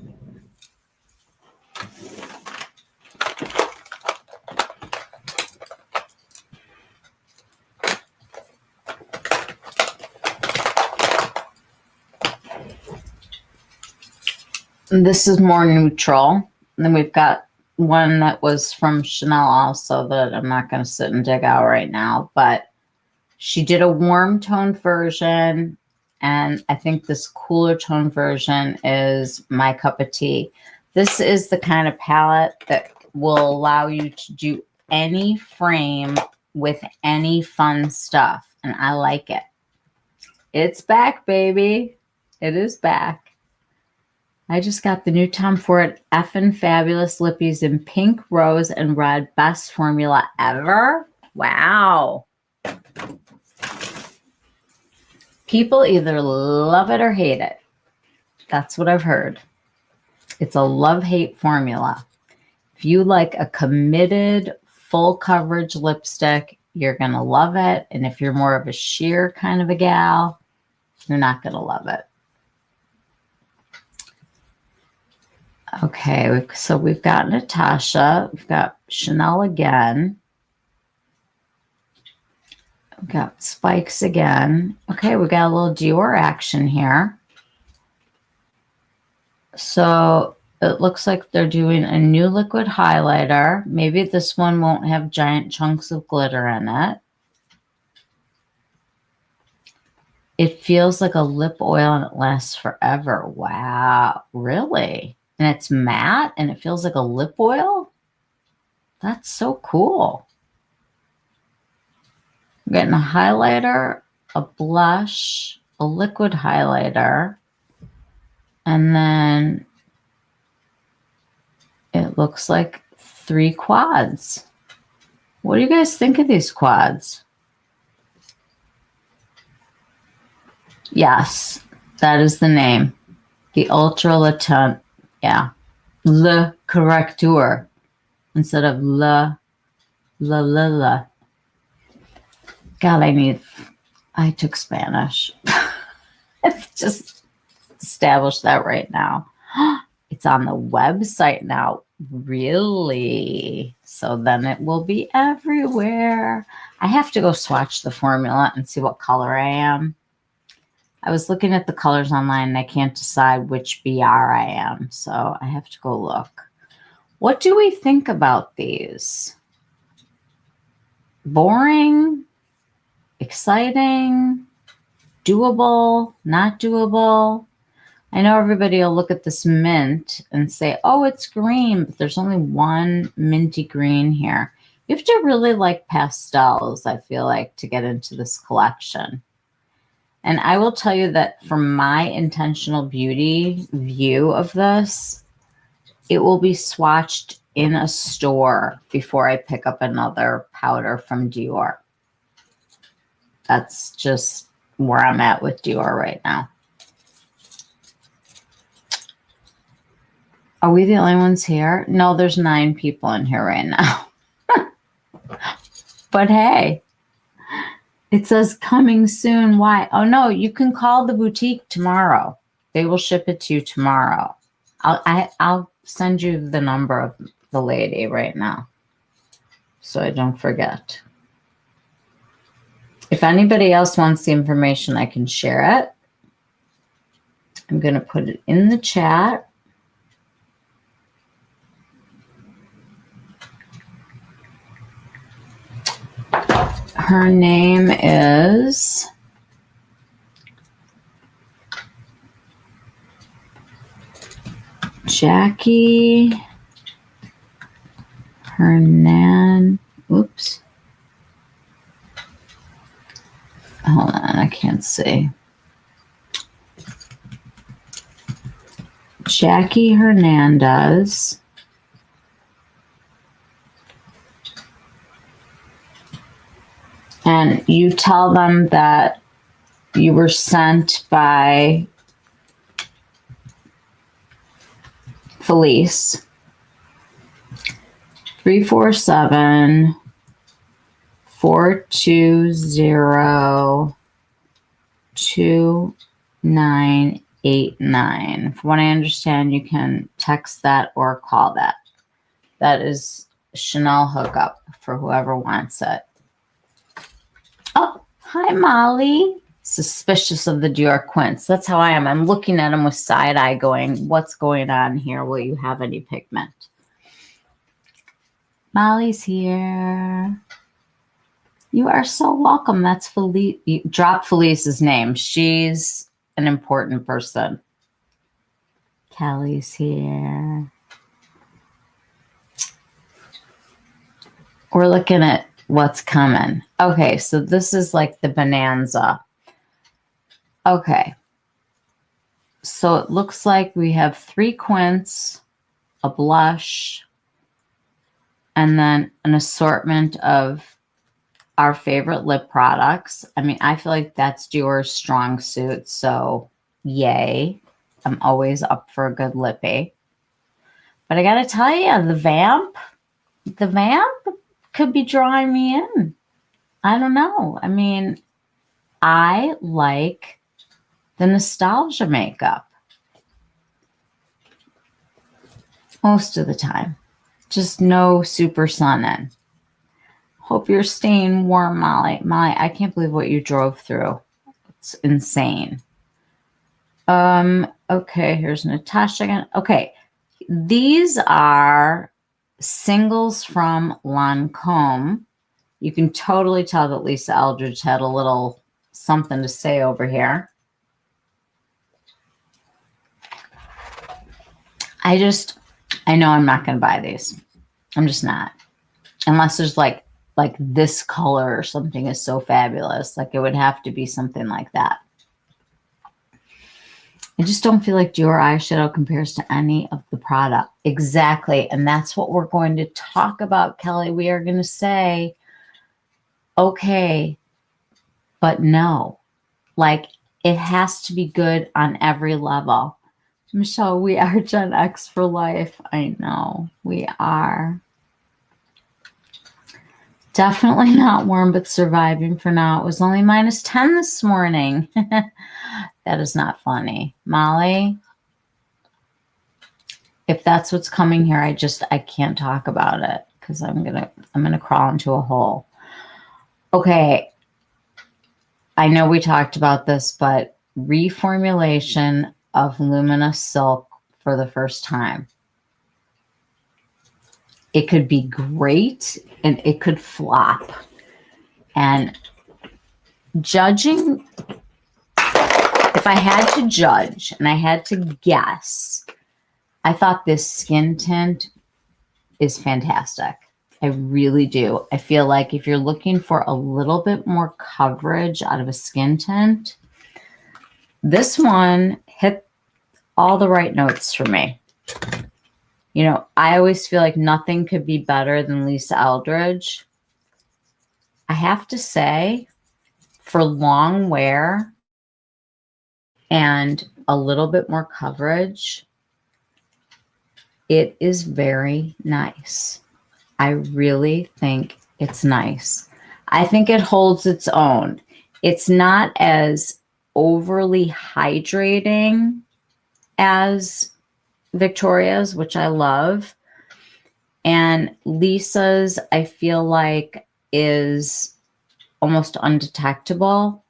This is more neutral. And then we've got one that was from Chanel also that I'm not going to sit and dig out right now. But she did a warm tone version. And I think this cooler tone version is my cup of tea. This is the kind of palette that will allow you to do any frame with any fun stuff. And I like it. It's back, baby. It is back. I just got the new Tom Ford Effin' Fabulous Lippies in pink, rose, and red. Best formula ever. Wow. People either love it or hate it. That's what I've heard. It's a love-hate formula. If you like a committed, full coverage lipstick, you're going to love it. And if you're more of a sheer kind of a gal, you're not going to love it. Okay, so we've got Natasha. We've got Chanel again. We've got Spikes again. Okay, we got a little Dior action here. So it looks like they're doing a new liquid highlighter. Maybe this one won't have giant chunks of glitter in it. It feels like a lip oil and it lasts forever. Wow, really? And it's matte and it feels like a lip oil? That's so cool. I'm getting a highlighter, a blush, a liquid highlighter, and then It looks like 3 quads. What do you guys think of these quads? Yes, that is the name. The Ultra Latent. Yeah. Le Correcteur instead of la. God, I took Spanish. Let's just establish that right now. It's on the website now. Really? So then it will be everywhere. I have to go swatch the formula and see what color I am. I was looking at the colors online and I can't decide which BR I am. So I have to go look. What do we think about these? Boring? Exciting? Doable? Not doable? I know everybody will look at this mint and say, oh, it's green, but there's only one minty green here. You have to really like pastels, I feel like, to get into this collection. And I will tell you that from my intentional beauty view of this, it will be swatched in a store before I pick up another powder from Dior. That's just where I'm at with Dior right now. Are we the only ones here? No, there's 9 people in here right now. But hey, it says coming soon. Why? Oh no, you can call the boutique tomorrow. They will ship it to you tomorrow. I'll send you the number of the lady right now so I don't forget. If anybody else wants the information, I can share it. I'm going to put it in the chat. Her name is Jackie Hernan. Oops. Hold on, I can't see. Jackie Hernandez. And you tell them that you were sent by Felice. 347-420-2989. From what I understand, you can text that or call that. That is Chanel hookup for whoever wants it. Oh, hi, Molly. Suspicious of the Dior Quince. That's how I am. I'm looking at them with side eye going, what's going on here? Will you have any pigment? Molly's here. You are so welcome. That's Felice. You dropped Felice's name. She's an important person. Kelly's here. We're looking at what's coming. Okay, so this is like the bonanza. Okay. So it looks like we have 3 quints, a blush, and then an assortment of our favorite lip products. I mean, I feel like that's Dior's strong suit, so yay. I'm always up for a good lippy. But I got to tell you, the vamp could be drawing me in. I don't know. I mean, I like the nostalgia makeup most of the time. Just no super sun in. Hope you're staying warm, Molly. Molly, I can't believe what you drove through. It's insane. Okay, here's Natasha again. Okay, these are singles from Lancome. You can totally tell that Lisa Eldridge had a little something to say over here. I know I'm not going to buy these. I'm just not. Unless there's like this color or something is so fabulous. Like it would have to be something like that. I just don't feel like Dior eyeshadow compares to any of the product. Exactly. And that's what we're going to talk about, Kelly. We are going to say, okay, but no. Like, it has to be good on every level. Michelle, we are Gen X for life. I know, we are. Definitely not warm, but surviving for now. It was only -10 this morning. That is not funny. Molly, if that's what's coming here, I can't talk about it because I'm gonna crawl into a hole. Okay. I know we talked about this, but reformulation of Luminous Silk for the first time. It could be great and it could flop. And judging, if I had to judge and I had to guess, I thought this skin tint is fantastic. I really do. I feel like if you're looking for a little bit more coverage out of a skin tint, this one hit all the right notes for me. You know, I always feel like nothing could be better than Lisa Eldridge. I have to say, for long wear and a little bit more coverage, it is very nice. I really think it's nice. I think it holds its own. It's not as overly hydrating as Victoria's, which I love. And Lisa's, I feel like, is almost undetectable.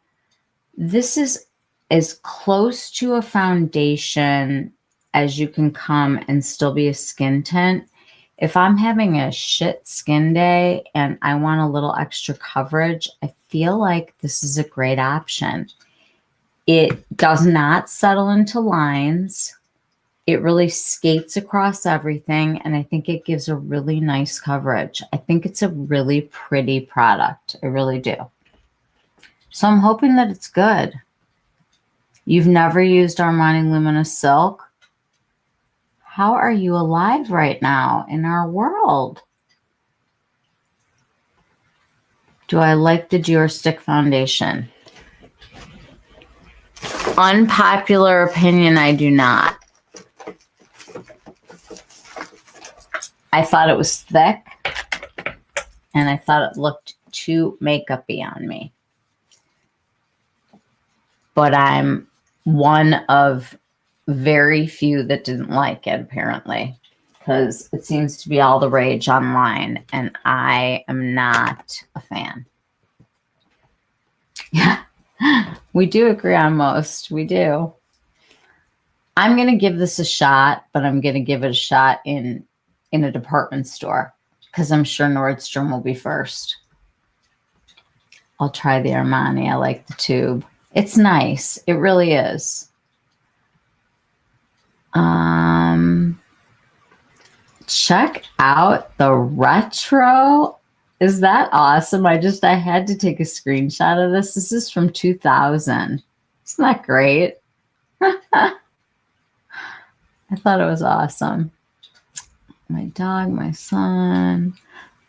This is as close to a foundation as you can come and still be a skin tint. If I'm having a shit skin day and I want a little extra coverage, I feel like this is a great option. It does not settle into lines. It really skates across everything, and I think it gives a really nice coverage. I think it's a really pretty product. I really do. So I'm hoping that it's good. You've never used Armani Luminous Silk? How are you alive right now in our world? Do I like the Dior Stick Foundation? Unpopular opinion, I do not. I thought it was thick, and I thought it looked too makeup-y on me. But I'm one of very few that didn't like it, apparently, because it seems to be all the rage online, and I am not a fan. Yeah, we do agree on most. We do. I'm going to give this a shot, but I'm going to give it a shot in a department store because I'm sure Nordstrom will be first. I'll try the Armani. I like the tube. It's nice. It really is. Check out the retro. Is that awesome? I had to take a screenshot of this. This is from 2000. Isn't that great? I thought it was awesome. My dog, my son.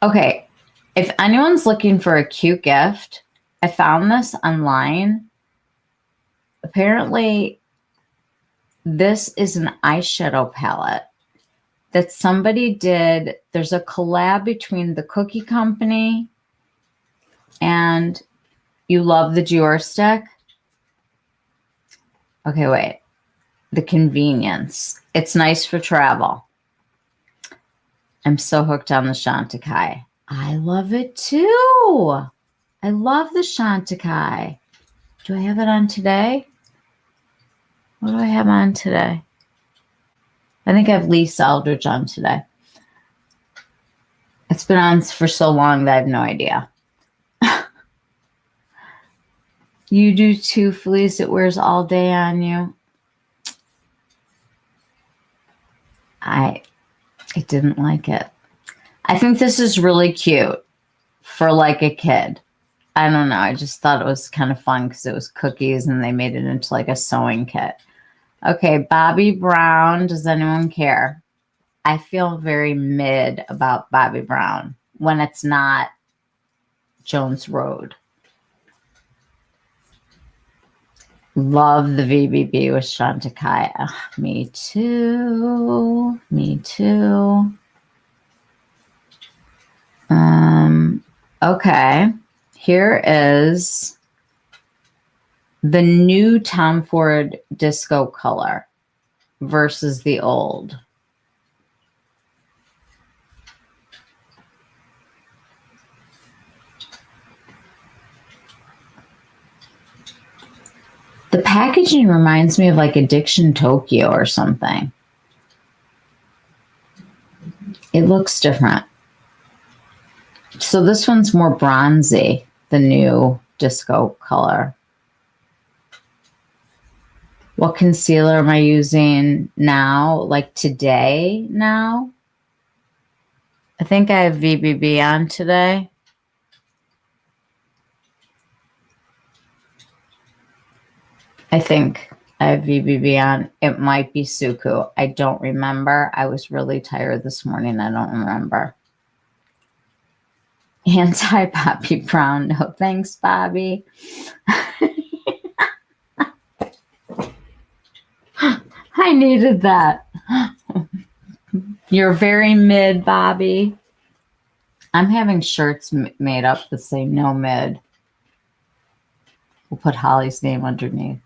Okay. If anyone's looking for a cute gift, I found this online. Apparently, this is an eyeshadow palette that somebody did. There's a collab between the Cookie Company and You Love the Dior Stick. Okay, wait. The convenience. It's nice for travel. I'm so hooked on the Chantecaille. I love it too. I love the Chantecaille. Do I have it on today? What do I have on today? I think I have Lisa Eldridge on today. It's been on for so long that I have no idea. You do too, Felice. It wears all day on you. I didn't like it. I think this is really cute for like a kid. I don't know. I just thought it was kind of fun because it was cookies and they made it into like a sewing kit. Okay, Bobbi Brown. Does anyone care? I feel very mid about Bobbi Brown when it's not Jones Road. Love the VBB with Shantakai. Me too. Me too. Okay. Here is the new Tom Ford disco color versus the old. The packaging reminds me of like Addiction Tokyo or something. It looks different. So this one's more bronzy, the new disco color. What concealer am I using now? Like today now? I think I have VBB on today. I think I have VBB on. It might be Suku. I don't remember. I was really tired this morning. I don't remember. Anti-Bobbi Brown. No thanks, Bobbi. I needed that. You're very mid, Bobbi. I'm having shirts made up that say no mid. We'll put Holly's name underneath.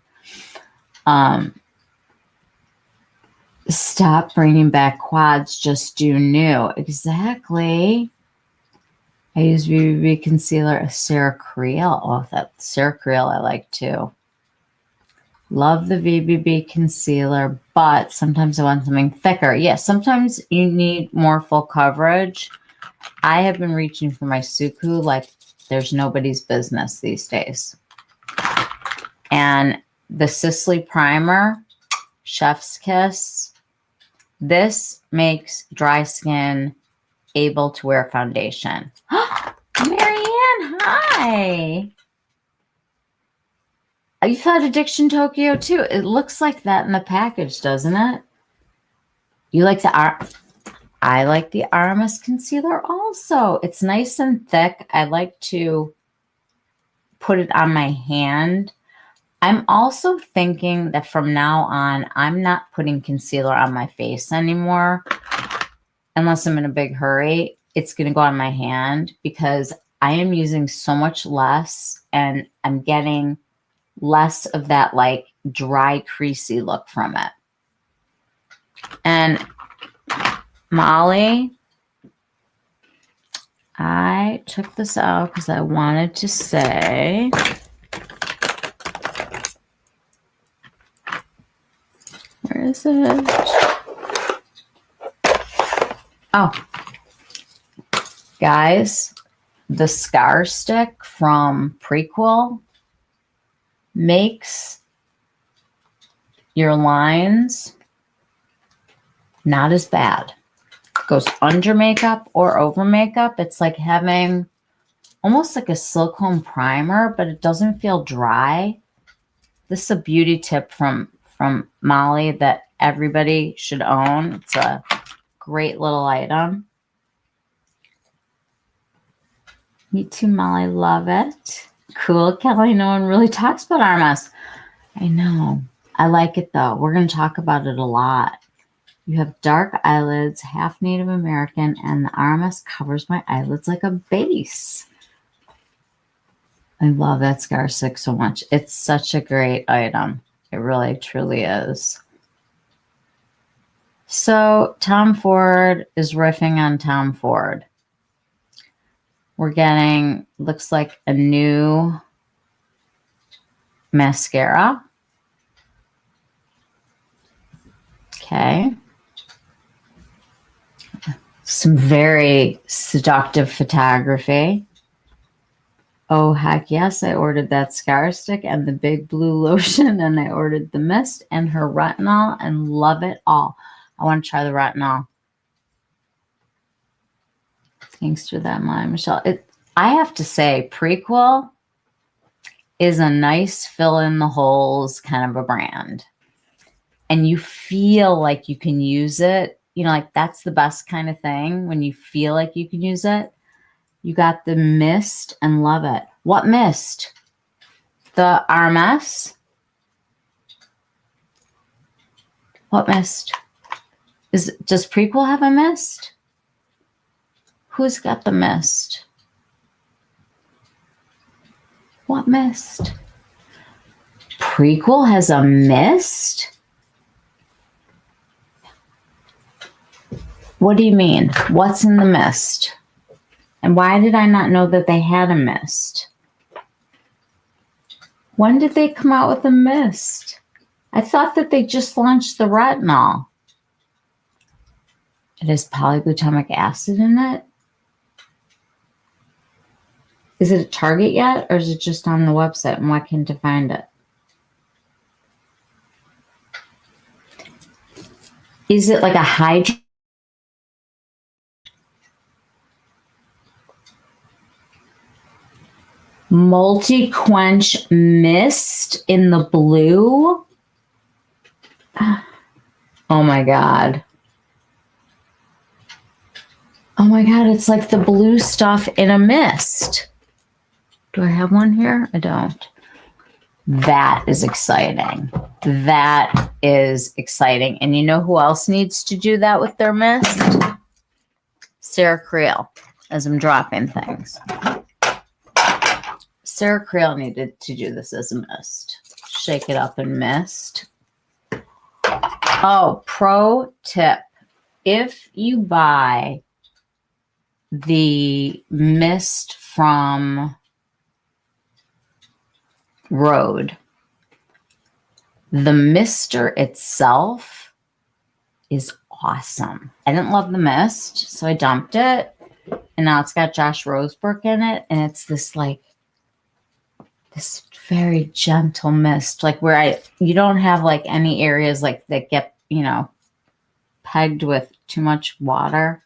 Stop bringing back quads, just do new. Exactly. I use BBB concealer, a Sarah Creel. Oh, that Sarah Creel I like too. Love the VBB concealer, but sometimes I want something thicker. Yes, sometimes you need more full coverage. I have been reaching for my Suku like there's nobody's business these days. And the Sisley Primer, Chef's Kiss. This makes dry skin able to wear foundation. Marianne, hi. You thought Addiction Tokyo too. It looks like that in the package, doesn't it? You like I like the Aramis concealer also. It's nice and thick. I like to put it on my hand. I'm also thinking that from now on, I'm not putting concealer on my face anymore. Unless I'm in a big hurry, it's going to go on my hand because I am using so much less and I'm getting less of that like dry, creasy look from it. And Molly, I took this out because I wanted to say, where is it? Oh, guys, the Scar Stick from Prequel makes your lines not as bad. It goes under makeup or over makeup. It's like having almost like a silicone primer, but it doesn't feel dry. This is a beauty tip from Molly that everybody should own. It's a great little item. Me too, Molly. Love it. Cool, Kelly. No one really talks about Aramis. I know. I like it, though. We're going to talk about it a lot. You have dark eyelids, half Native American, and the Aramis covers my eyelids like a base. I love that Scar Stick so much. It's such a great item. It really, truly is. So Tom Ford is riffing on Tom Ford. We're getting, looks like a new mascara. Okay. Some very seductive photography. Oh, heck yes. I ordered that Scar Stick and the big blue lotion, and I ordered the mist and her retinol and love it all. I want to try the retinol. Thanks for that, Michelle. I have to say, Prequel is a nice fill in the holes kind of a brand. and you feel like you can use it, you know, like that's the best kind of thing when you feel like you can use it. You got the mist and love it. What mist? The RMS? What mist? Does prequel have a mist? Who's got the mist? What mist? Prequel has a mist? What do you mean? What's in the mist? And why did I not know that they had a mist? When did they come out with a mist? I thought that they just launched the retinol. It has polyglutamic acid in it. Is it at Target yet, or is it just on the website? And why can't I find it? Is it like a hydro? Multi-quench mist in the blue? Oh my God. Oh my God, it's like the blue stuff in a mist. Do I have one here? I don't. That is exciting. That is exciting. And you know who else needs to do that with their mist? Sarah Creel, as I'm dropping things. Sarah Creel needed to do this as a mist. Shake it up in mist. Oh, pro tip. If you buy the mist from Rhode, the mister itself is awesome. I didn't love the mist, so I dumped it. And now it's got Josh Rosebrook in it. And it's this like, this very gentle mist, like where you don't have like any areas like that get, you know, pegged with too much water.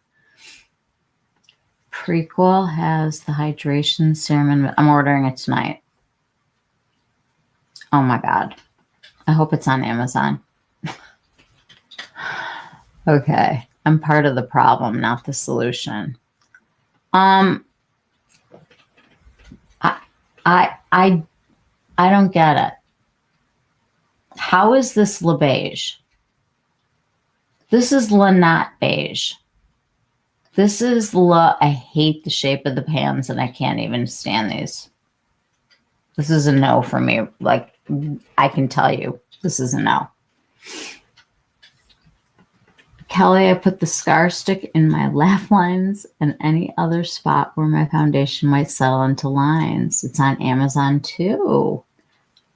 Prequel has the hydration serum. I'm ordering it tonight. Oh my God. I hope it's on Amazon. Okay. I'm part of the problem, not the solution. I don't get it. How is this Le Beige? This is La Not Beige. This is I hate the shape of the pans and I can't even stand these. This is a no for me. Like, I can tell you, this is a no. Kelly, I put the scar stick in my laugh lines and any other spot where my foundation might settle into lines. It's on Amazon too.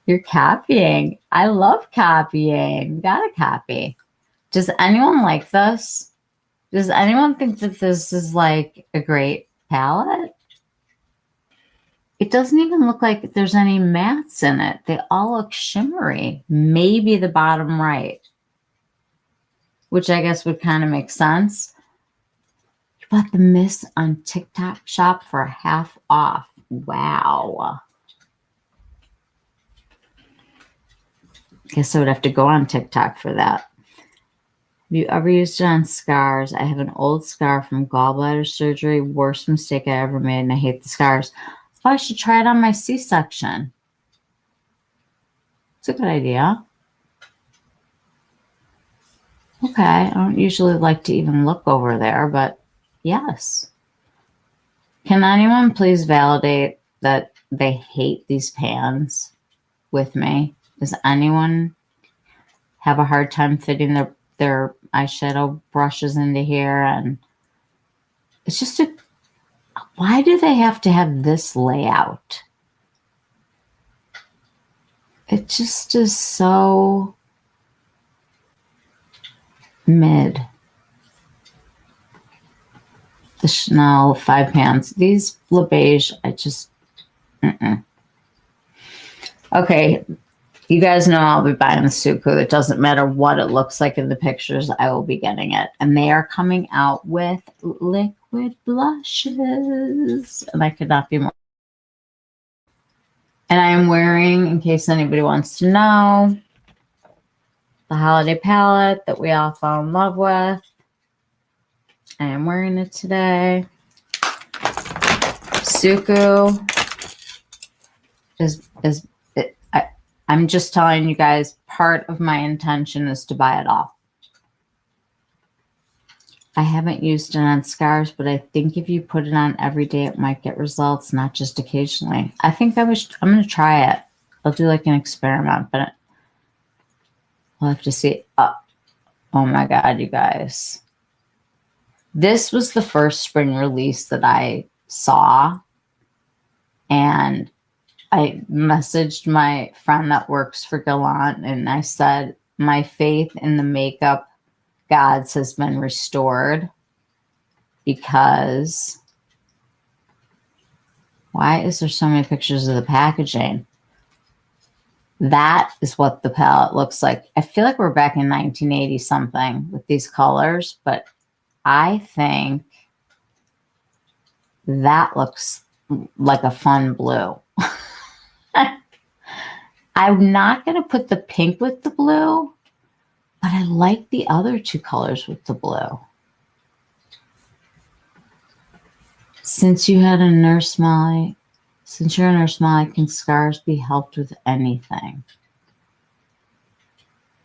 You're copying. I love copying. Gotta copy. Does anyone like this? Does anyone think that this is like a great palette? It doesn't even look like there's any mattes in it. They all look shimmery. Maybe the bottom right, which I guess would kind of make sense. You bought the mist on TikTok shop for half off. Wow. Guess I would have to go on TikTok for that. Have you ever used it on scars? I have an old scar from gallbladder surgery. Worst mistake I ever made, and I hate the scars. Oh, I should try it on my C-section. It's a good idea. Okay, I don't usually like to even look over there, but yes. Can anyone please validate that they hate these pans with me? Does anyone have a hard time fitting their eyeshadow brushes into here? And it's just why do they have to have this layout? It just is so mid. The Chanel 5 pans. These Le Beige, I just, Okay, you guys know I'll be buying the Suku. It doesn't matter what it looks like in the pictures. I will be getting it. And they are coming out with liquid blushes. And I could not be more. And I am wearing, in case anybody wants to know, the holiday palette that we all fell in love with. I am wearing it today. Suku I'm just telling you guys, part of my intention is to buy it all. I haven't used it on scars, but I think if you put it on every day, it might get results, not just occasionally. I think I'm going to try it. I'll do like an experiment, but we'll have to see. Oh my God, you guys. This was the first spring release that I saw, and I messaged my friend that works for Gallant, and I said, my faith in the makeup gods has been restored, because why is there so many pictures of the packaging? That is what the palette looks like. I feel like we're back in 1980 something with these colors, but I think that looks like a fun blue. I'm not going to put the pink with the blue, but I like the other two colors with the blue. Since you're a nurse, Molly, can scars be helped with anything?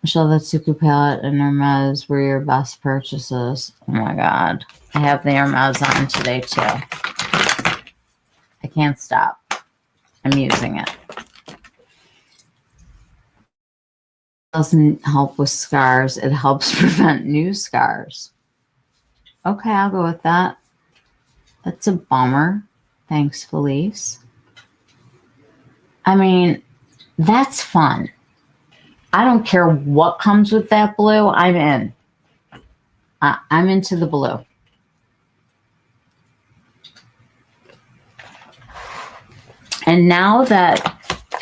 Michelle, that Suku palette and Hermes were your best purchases. Oh my God. I have the Hermes on today too. I can't stop. I'm using it. Doesn't help with scars. It helps prevent new scars. Okay, I'll go with that. That's a bummer. Thanks, Felice. I mean, that's fun. I don't care what comes with that blue. I'm in. I'm into the blue. And now that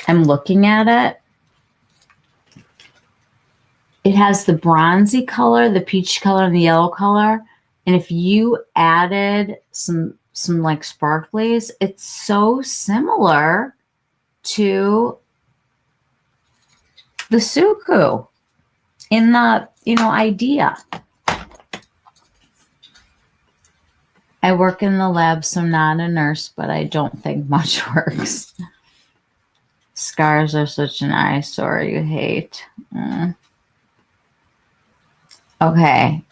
I'm looking at it, it has the bronzy color, the peach color, and the yellow color. And if you added some like sparklies, it's so similar to the Suku in the, idea. I work in the lab, so not a nurse, but I don't think much works. Scars are such an eyesore you hate. Okay.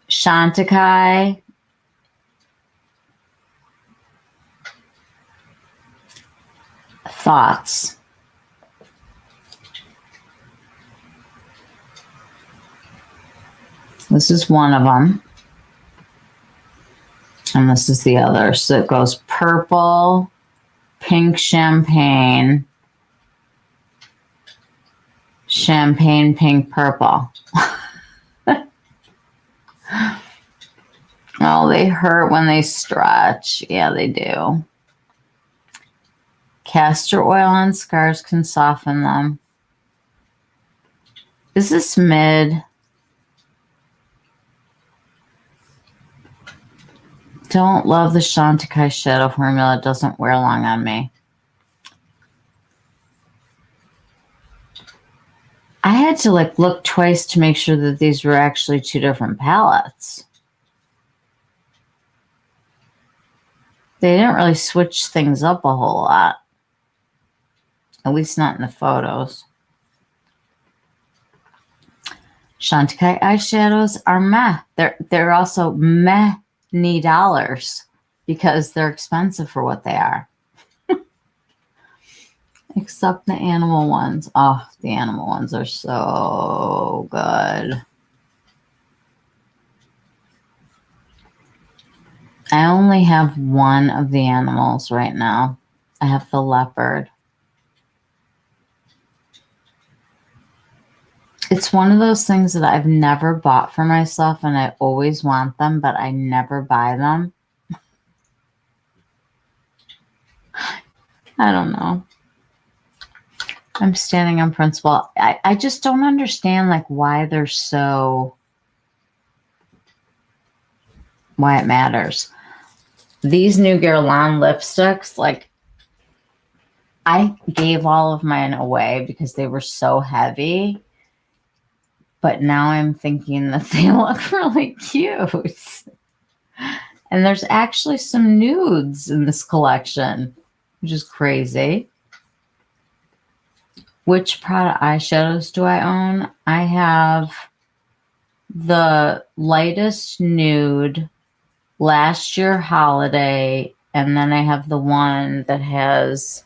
Shantakai. Thoughts. This is one of them. And this is the other. So it goes purple, pink champagne, champagne, pink, purple. Oh, they hurt when they stretch. Yeah, they do. Castor oil on scars can soften them. Is this mid? Don't love the Shantakai shadow formula. It doesn't wear long on me. I had to look twice to make sure that these were actually two different palettes. They didn't really switch things up a whole lot. At least not in the photos. Shantakai eyeshadows are meh. They're also many dollars because they're expensive for what they are. Except the animal ones. Oh, the animal ones are so good. I only have one of the animals right now. I have the leopard. It's one of those things that I've never bought for myself, and I always want them, but I never buy them. I don't know. I'm standing on principle. I just don't understand why they're so, why it matters. These new Guerlain lipsticks, I gave all of mine away because they were so heavy. but now I'm thinking that they look really cute. And there's actually some nudes in this collection, which is crazy. Which Prada eyeshadows do I own? I have the lightest nude, last year holiday, and then I have the one that has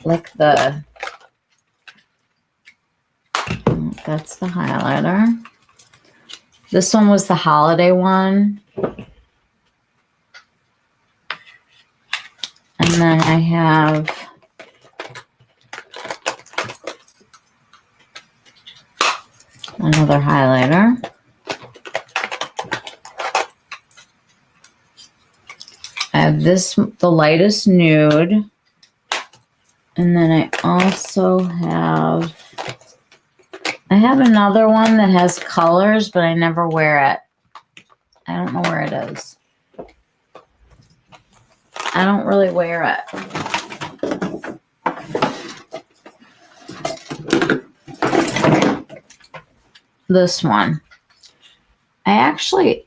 like that's the highlighter. This one was the holiday one. And then I have another highlighter. I have this, the lightest nude. And then I also have, I have another one that has colors, but I never wear it. I don't know where it is. I don't really wear it. This one. I actually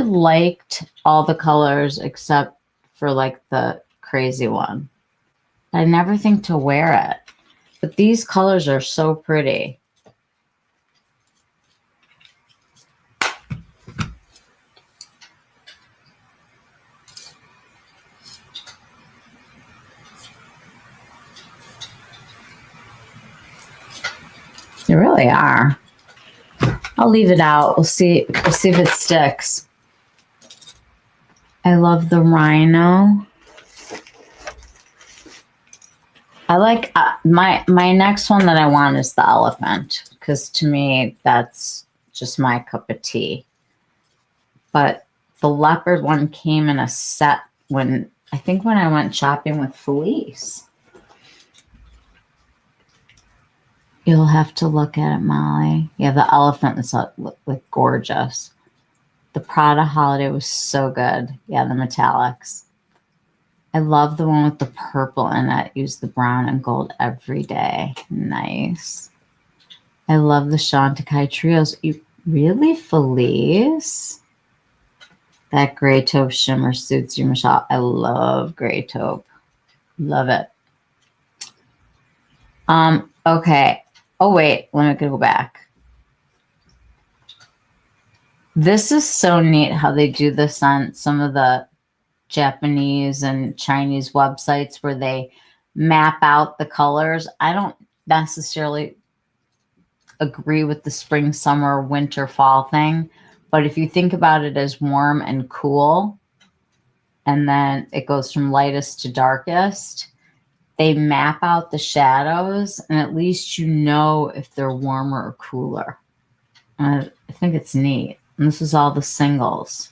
liked all the colors except for like the crazy one. I never think to wear it. But these colors are so pretty. They really are. I'll leave it out. We'll see if it sticks. I love the rhino. I like my next one that I want is the elephant, because to me that's just my cup of tea. But the leopard one came in a set when I went shopping with Felice. You'll have to look at it, Molly. Yeah, the elephant is like gorgeous. The Prada holiday was so good. Yeah, the metallics. I love the one with the purple in it. Use the brown and gold every day. Nice. I love the Chantecaille trios. You really, Felice? That gray taupe shimmer suits you, Michelle. I love gray taupe. Love it. Okay. Oh, wait. Let me go back. This is so neat how they do this on some of the Japanese and Chinese websites where they map out the colors. I don't necessarily agree with the spring, summer, winter, fall thing, but if you think about it as warm and cool, and then it goes from lightest to darkest, they map out the shadows, and at least you know if they're warmer or cooler. I think it's neat. And this is all the singles.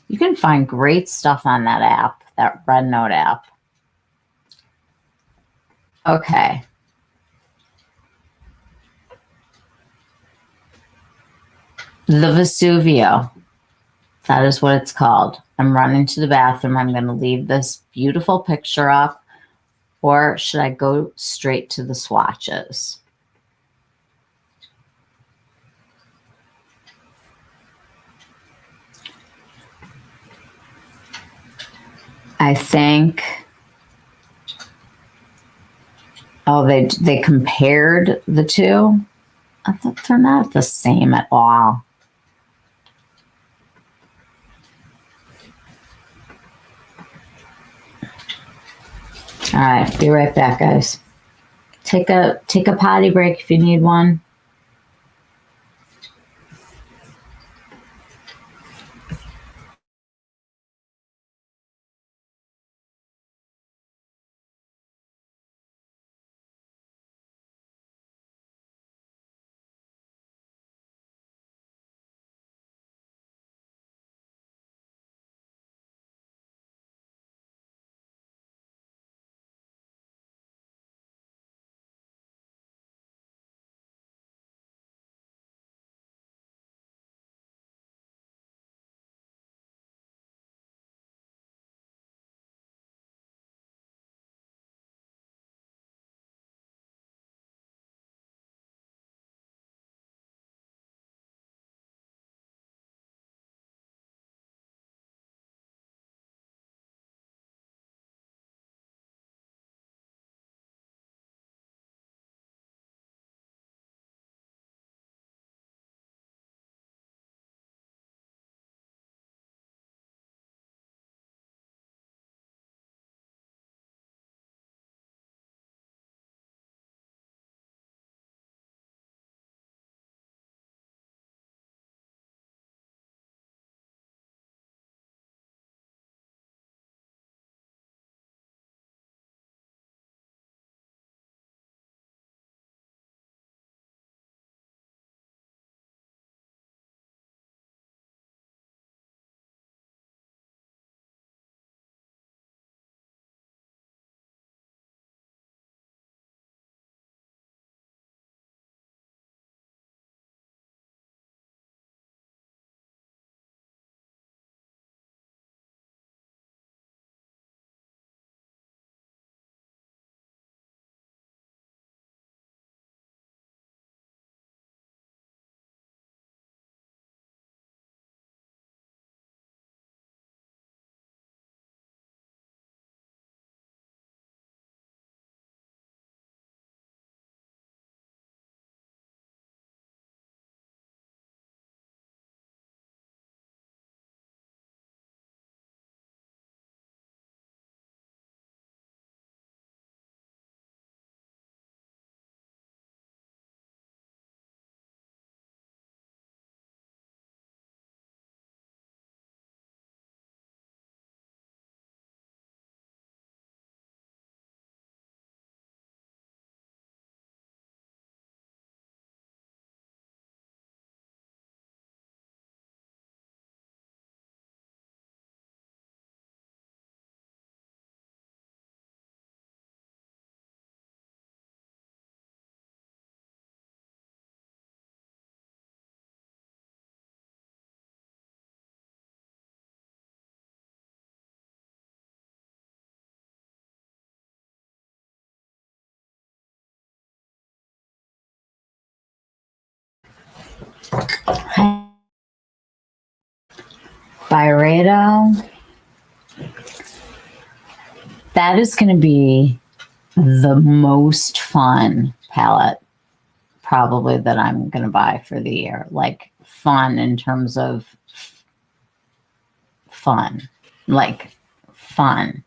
You can find great stuff on that app, that Red Note app. Okay. The Vesuvio. That is what it's called. I'm running to the bathroom. I'm going to leave this beautiful picture up, or should I go straight to the swatches? I think, oh, they compared the two. I thought they're not the same at all. All right, be right back, guys. Take a potty break if you need one. Byredo. That is going to be the most fun palette probably that I'm going to buy for the year. Like fun in terms of fun. Like fun.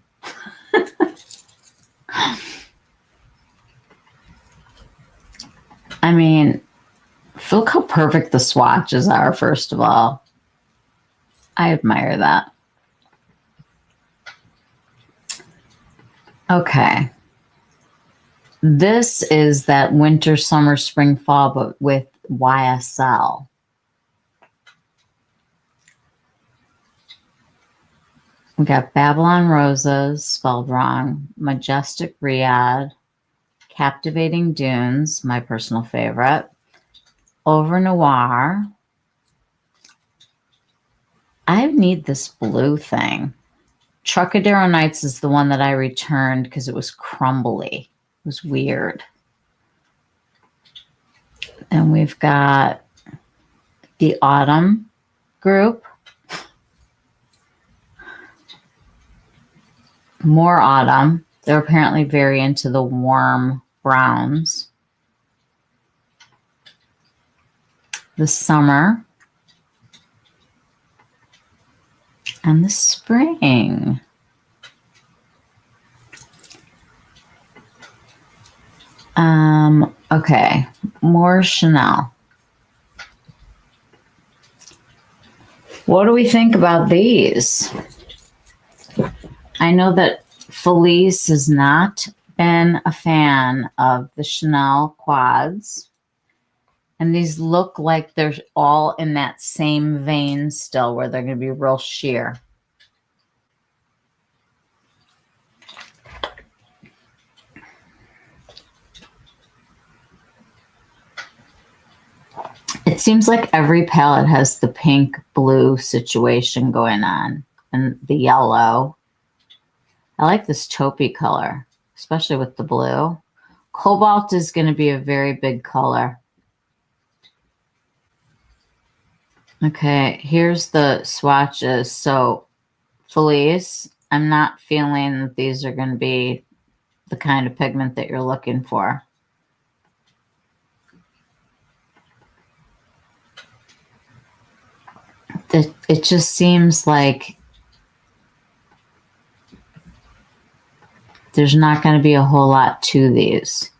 I mean, look how perfect the swatches are, first of all. I admire that. Okay. This is that winter, summer, spring, fall, but with YSL. We got Babylon Roses, spelled wrong, Majestic Riyadh, Captivating Dunes, my personal favorite, Over Noir. I need this blue thing. Trocadero Nights is the one that I returned because it was crumbly. It was weird. And we've got the Autumn group. More Autumn. They're apparently very into the warm browns. The Summer. And the Spring. Okay, more Chanel. What do we think about these? I know that Felice has not been a fan of the Chanel quads. And these look like they're all in that same vein still, where they're going to be real sheer. It seems like every palette has the pink blue situation going on and the yellow. I like this taupey color, especially with the blue. Cobalt is going to be a very big color. Okay, here's the swatches. So Felice, I'm not feeling that these are going to be the kind of pigment that you're looking for. It just seems like there's not going to be a whole lot to these.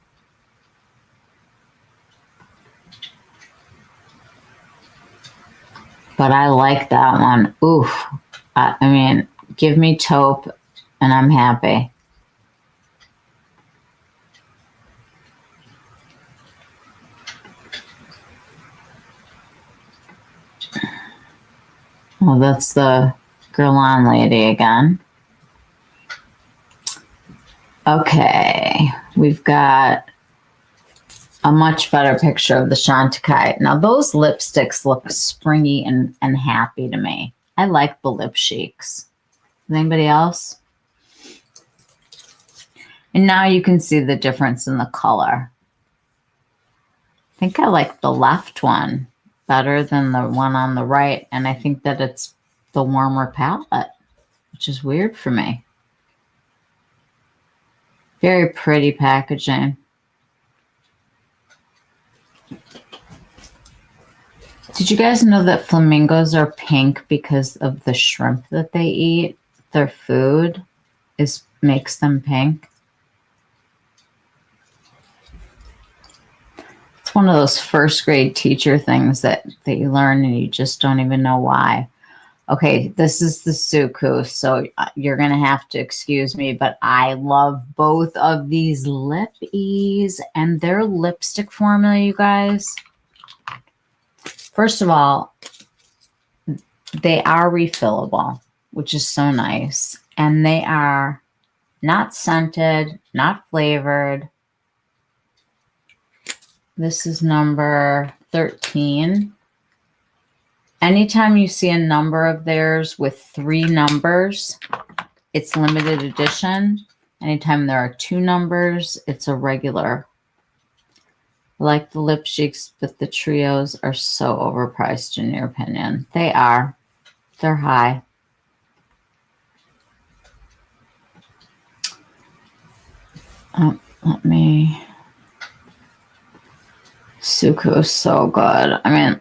But I like that one. Oof. I mean, give me taupe and I'm happy. Well, that's the Guerlain lady again. Okay, we've got a much better picture of the Chantecaille. Now, those lipsticks look springy and happy to me. I like the lip cheeks. Anybody else? And now you can see the difference in the color. I think I like the left one better than the one on the right. And I think that it's the warmer palette, which is weird for me. Very pretty packaging. Did you guys know that flamingos are pink because of the shrimp that they eat? Their food makes them pink. It's one of those first grade teacher things that you learn and you just don't even know why. Okay, this is the Suku, so you're going to have to excuse me, but I love both of these Lip Ease and their lipstick formula, you guys. First of all, they are refillable, which is so nice. And they are not scented, not flavored. This is number 13. Anytime you see a number of theirs with 3 numbers, it's limited edition. Anytime there are 2 numbers, it's a regular I like the lip cheeks, but the trios are so overpriced in your opinion. They are. They're high. Let me... Suku is so good. I mean,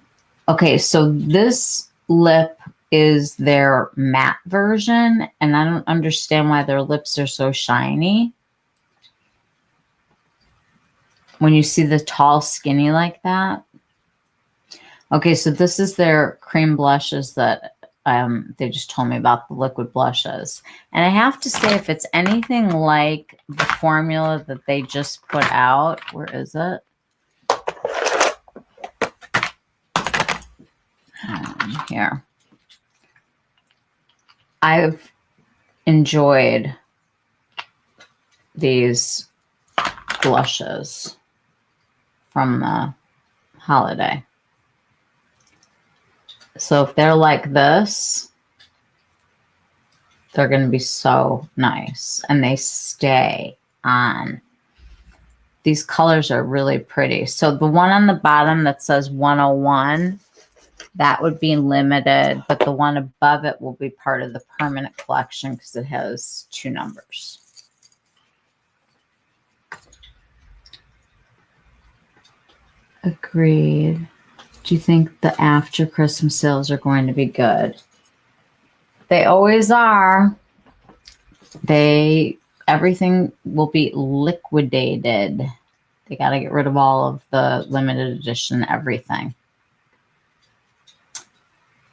okay, so this lip is their matte version, and I don't understand why their lips are so shiny. When you see the tall, skinny like that. Okay, so this is their cream blushes that they just told me about, the liquid blushes. And I have to say, if it's anything like the formula that they just put out, where is it? Here. I've enjoyed these blushes from the holiday. So if they're like this, they're going to be so nice. And they stay on. These colors are really pretty. So the one on the bottom that says 101, that would be limited. But the one above it will be part of the permanent collection because it has 2 numbers. Agreed. Do you think the after Christmas sales are going to be good? They always are. Everything will be liquidated. They got to get rid of all of the limited edition everything.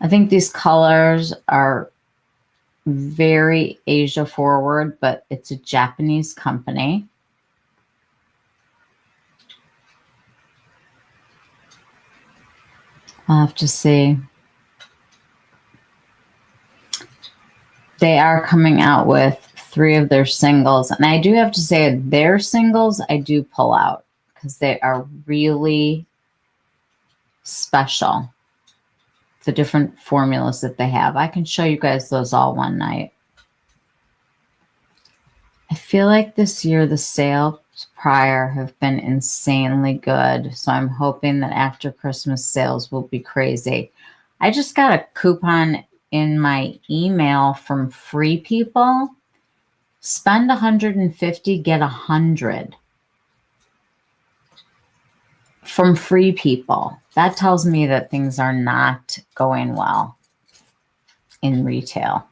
I think these colors are very Asia forward, but it's a Japanese company. I'll have to see. They are coming out with 3 of their singles. And I do have to say their singles I do pull out because they are really special. The different formulas that they have. I can show you guys those all one night. I feel like this year the sales prior have been insanely good. So I'm hoping that after Christmas sales will be crazy. I just got a coupon in my email from Free People. Spend $150, get 100 from Free People. That tells me that things are not going well in retail.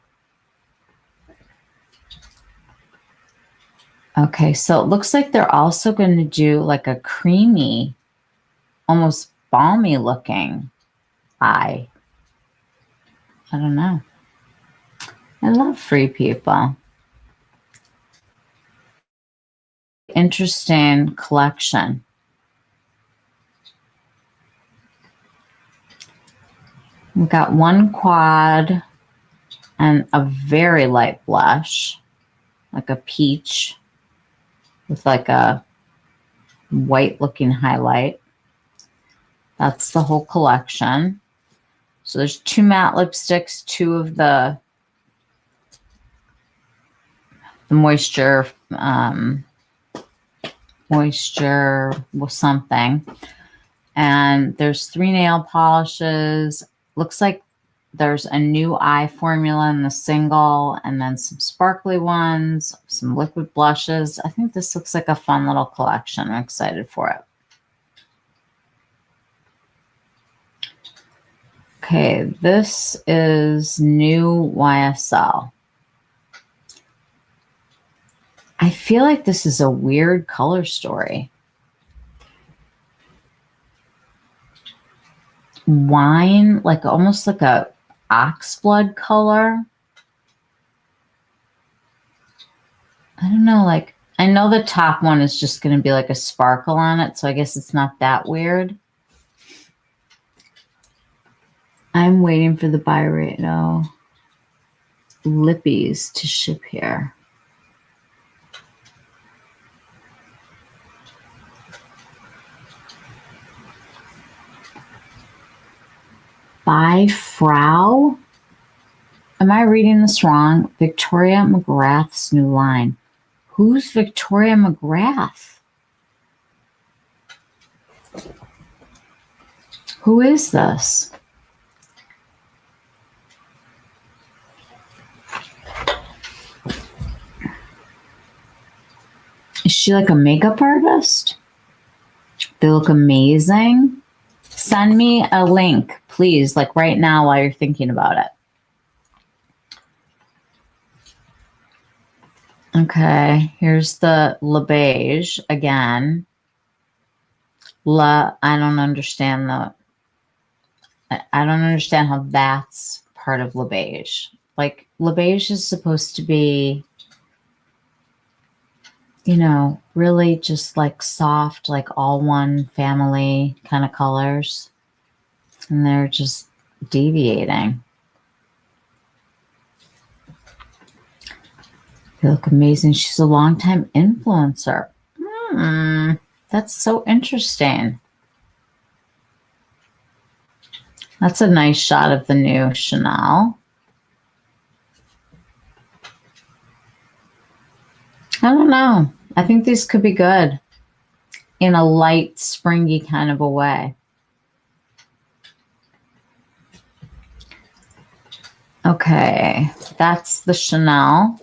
Okay, so it looks like they're also going to do like a creamy, almost balmy looking eye. I don't know. I love Free People. Interesting collection. We've got one quad and a very light blush, like a peach with like a white looking highlight. That's the whole collection. So there's 2 matte lipsticks, 2 of the moisture with something. And there's 3 nail polishes. Looks like there's a new eye formula in the single, and then some sparkly ones, some liquid blushes. I think this looks like a fun little collection. I'm excited for it. Okay, this is new YSL. I feel like this is a weird color story. Wine, like almost like a oxblood color. I don't know, like, I know the top one is just going to be like a sparkle on it, so I guess it's not that weird. I'm waiting for the Byredo lippies to ship here. By Frau? Am I reading this wrong? Victoria McGrath's new line. Who's Victoria McGrath? Who is this? Is she like a makeup artist? They look amazing. Send me a link, please, like right now while you're thinking about it. Okay, here's the Le Beige again. I don't understand I don't understand how that's part of Le Beige. Like, Le Beige is supposed to be, you know, really just like soft, like all one family kind of colors. And they're just deviating. They look amazing. She's a longtime influencer. That's so interesting. That's a nice shot of the new Chanel. I don't know. I think these could be good in a light, springy kind of a way. Okay, that's the Chanel.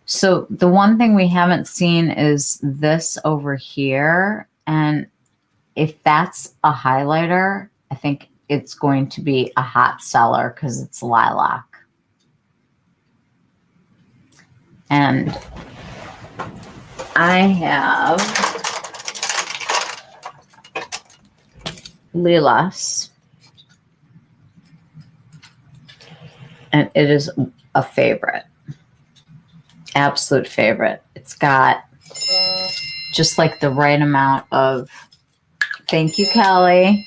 So the one thing we haven't seen is this over here. And if that's a highlighter, I think it's going to be a hot seller because it's lilac. And I have Lilas. And it is a favorite. Absolute favorite. It's got just like the right amount of, thank you, Kelly.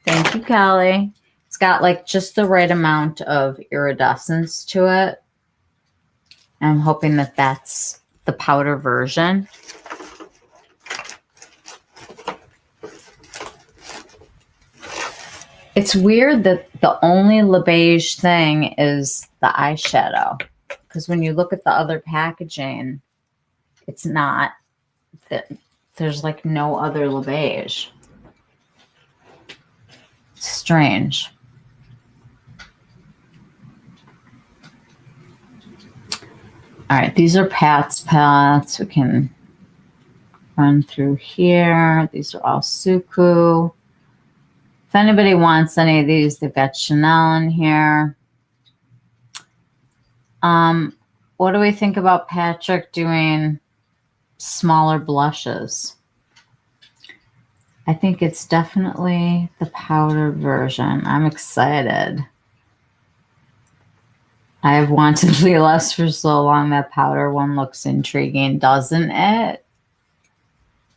Thank you, Kelly. It's got like just the right amount of iridescence to it. I'm hoping that that's the powder version. It's weird that the only Le Beige thing is the eyeshadow. Because when you look at the other packaging, it's not. There's like no other Le Beige. It's strange. All right, these are Pat's palettes. We can run through here. These are all Suku. If anybody wants any of these, they've got Chanel in here. What do we think about Patrick doing smaller blushes? I think it's definitely the powder version. I'm excited. I have wanted Lilas for so long. That powder one looks intriguing, doesn't it?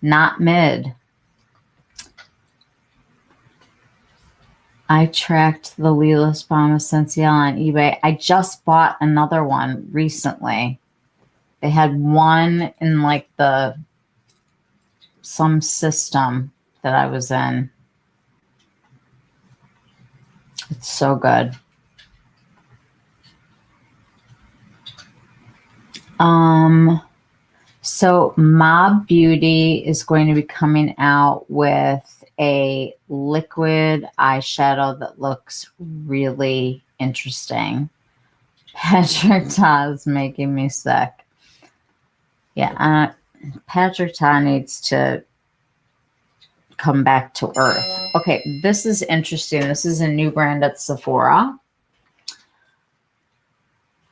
Not mid. I tracked the Lilas Balm Essential on eBay. I just bought another one recently. They had one in like some system that I was in. It's so good. So Mob Beauty is going to be coming out with a liquid eyeshadow that looks really interesting. Patrick Ta is making me sick. Yeah, Patrick Ta needs to come back to earth. Okay, this is interesting. This is a new brand at Sephora.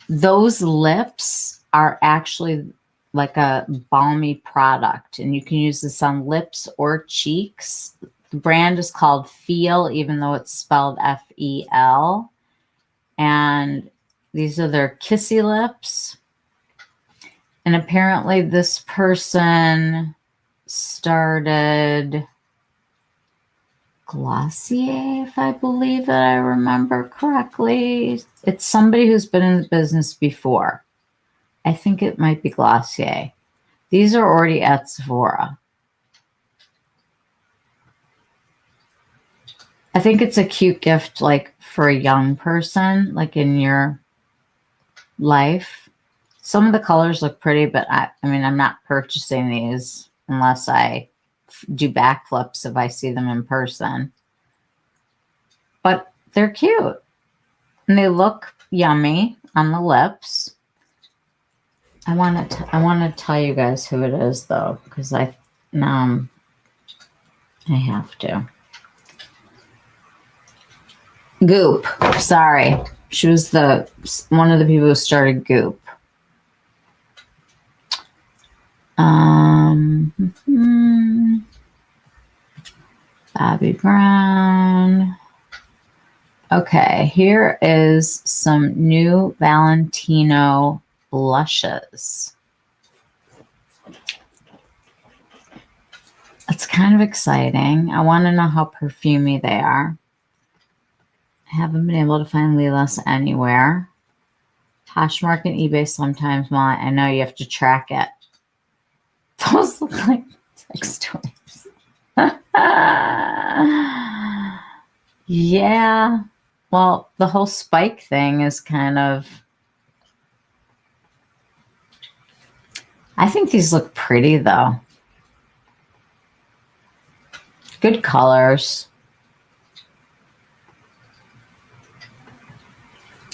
Those lips are actually like a balmy product, and you can use this on lips or cheeks. The brand is called Feel, even though it's spelled F-E-L. And these are their kissy lips. And apparently this person started Glossier, if I believe that I remember correctly. It's somebody who's been in the business before. I think it might be Glossier. These are already at Sephora. I think it's a cute gift, like for a young person, like in your life. Some of the colors look pretty, but I mean, I'm not purchasing these unless I do backflips if I see them in person. but they're cute and they look yummy on the lips. I want to tell you guys who it is though, because I have to. Goop. Sorry, she was one of the people who started Goop. Bobbi Brown. Okay, here is some new Valentino blushes. It's kind of exciting. I want to know how perfumey they are. I haven't been able to find Lilas anywhere. Poshmark and eBay sometimes. Well, I know you have to track it. Those look like sex toys. Yeah. Well, the whole spike thing is kind of... I think these look pretty, though. Good colors.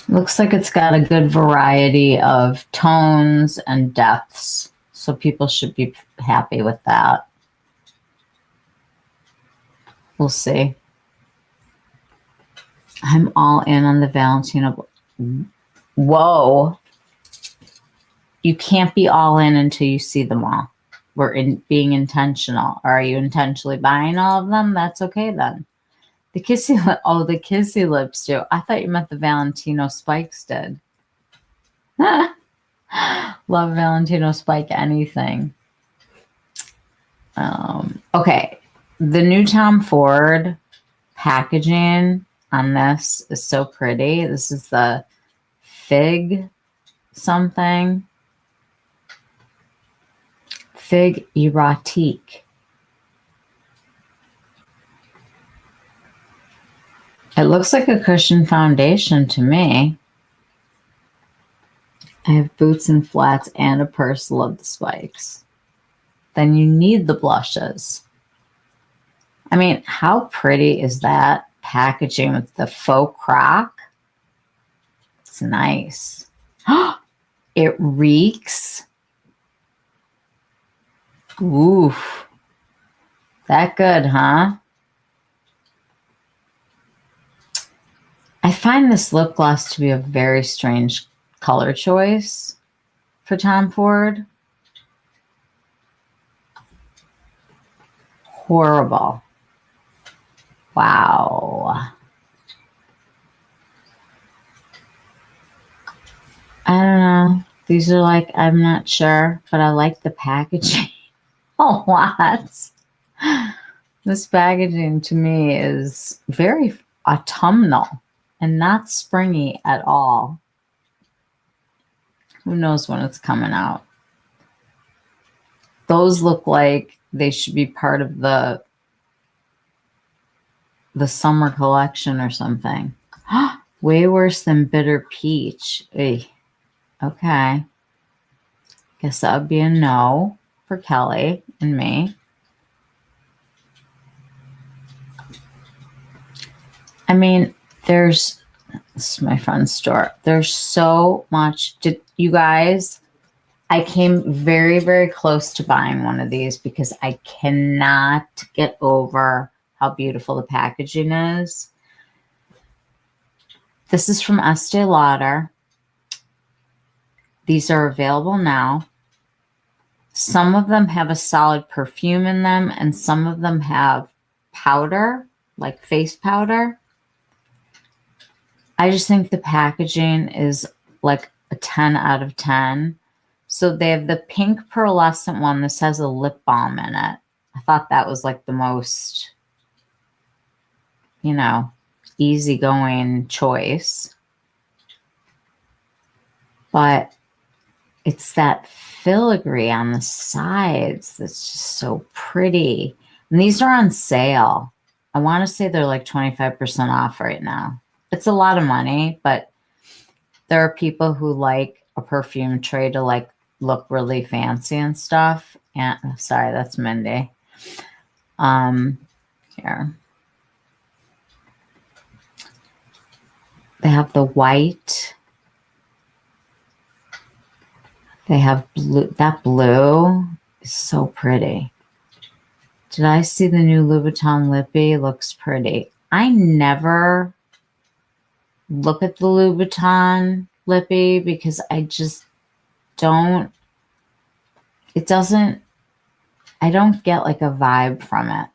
Looks like it's got a good variety of tones and depths, so people should be happy with that. We'll see. I'm all in on the Valentino. Whoa. You can't be all in until you see them all. We're being intentional. Are you intentionally buying all of them? That's okay then. The kissy lip. Oh, the kissy lips do. I thought you meant the Valentino spikes did. Love Valentino spike anything. Okay. The new Tom Ford packaging on this is so pretty. This is the Fig something. Fig Erotique. It looks like a cushion foundation to me. I have boots and flats and a purse. Love the spikes. Then you need the blushes. I mean, how pretty is that packaging with the faux croc? It's nice. It reeks. Oof. That good, huh? I find this lip gloss to be a very strange color choice for Tom Ford. Horrible. Wow. I don't know. These are like, I'm not sure, but I like the packaging a lot. This packaging to me is very autumnal and not springy at all. Who knows when it's coming out? Those look like they should be part of the summer collection or something. Way worse than Bitter Peach. Ugh. Okay. Guess that would be a no for Kelly and me. I mean, this is my friend's store. There's so much. You guys, I came very, very close to buying one of these because I cannot get over how beautiful the packaging is. This is from Estee Lauder. These are available now. Some of them have a solid perfume in them, and some of them have powder, like face powder. I just think the packaging is like a 10 out of 10. So they have the pink pearlescent one. This has a lip balm in it. I thought that was like the most, easygoing choice. But it's that filigree on the sides that's just so pretty. And these are on sale. I want to say they're like 25% off right now. It's a lot of money, but there are people who like a perfume tray to like look really fancy and stuff. And sorry, that's Mindy. Here. have the white. They have blue. That blue is so pretty. Did I see the new Louboutin lippy? Looks pretty. I never look at the Louboutin lippy because I just don't, it doesn't, I don't get like a vibe from it.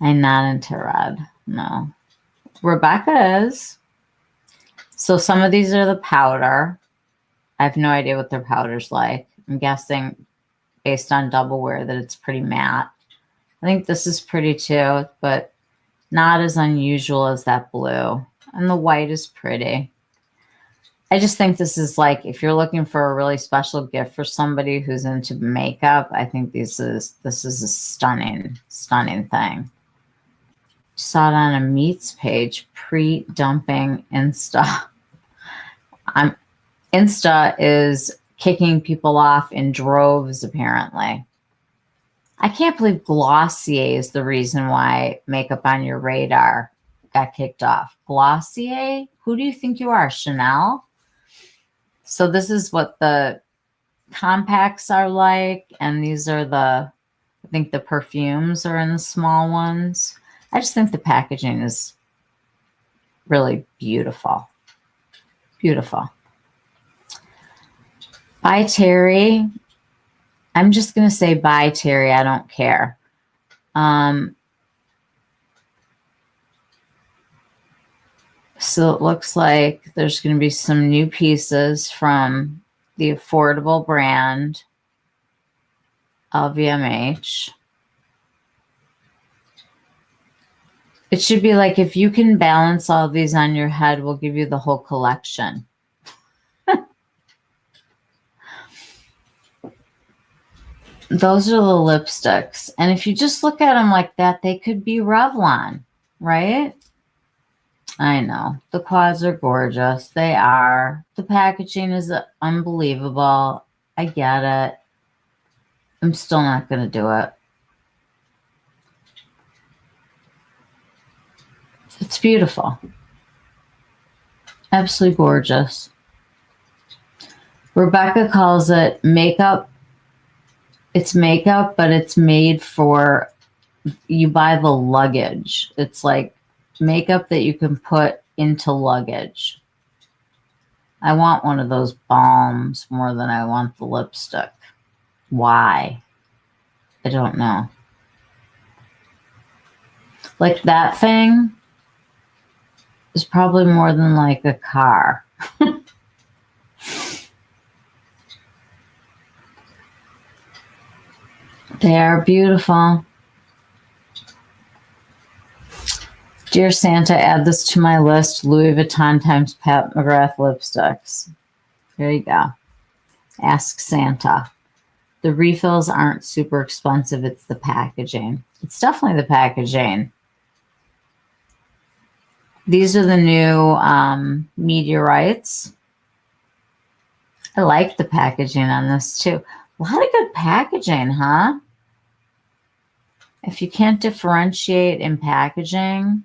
I'm not into red. No. Rebecca is. So some of these are the powder. I have no idea what their powder's like. I'm guessing based on double wear that it's pretty matte. I think this is pretty too, but not as unusual as that blue. And the white is pretty. I just think this is like, if you're looking for a really special gift for somebody who's into makeup, I think this is a stunning, stunning thing. Saw it on a Meets page, pre-dumping Insta. Insta is kicking people off in droves, apparently. I can't believe Glossier is the reason why makeup on your radar got kicked off. Glossier? Who do you think you are, Chanel? So this is what the compacts are like, and these are the, I think the perfumes are in the small ones. I just think the packaging is really beautiful. Beautiful. By Terry. I'm just going to say bye, Terry. I don't care. So it looks like there's going to be some new pieces from the affordable brand LVMH. It should be like, if you can balance all these on your head, we'll give you the whole collection. Those are the lipsticks. And if you just look at them like that, they could be Revlon, right? I know. The quads are gorgeous. They are. The packaging is unbelievable. I get it. I'm still not going to do it. It's beautiful. Absolutely gorgeous. Rebecca calls it makeup. It's makeup, but it's made for, you buy the luggage. It's like makeup that you can put into luggage. I want one of those balms more than I want the lipstick. Why? I don't know. Like that thing is probably more than like a car. They are beautiful. Dear Santa, add this to my list. Louis Vuitton times Pat McGrath lipsticks. There you go. Ask Santa. The refills aren't super expensive. It's the packaging. It's definitely the packaging. These are the new meteorites. I like the packaging on this too. A lot of good packaging, huh? If you can't differentiate in packaging,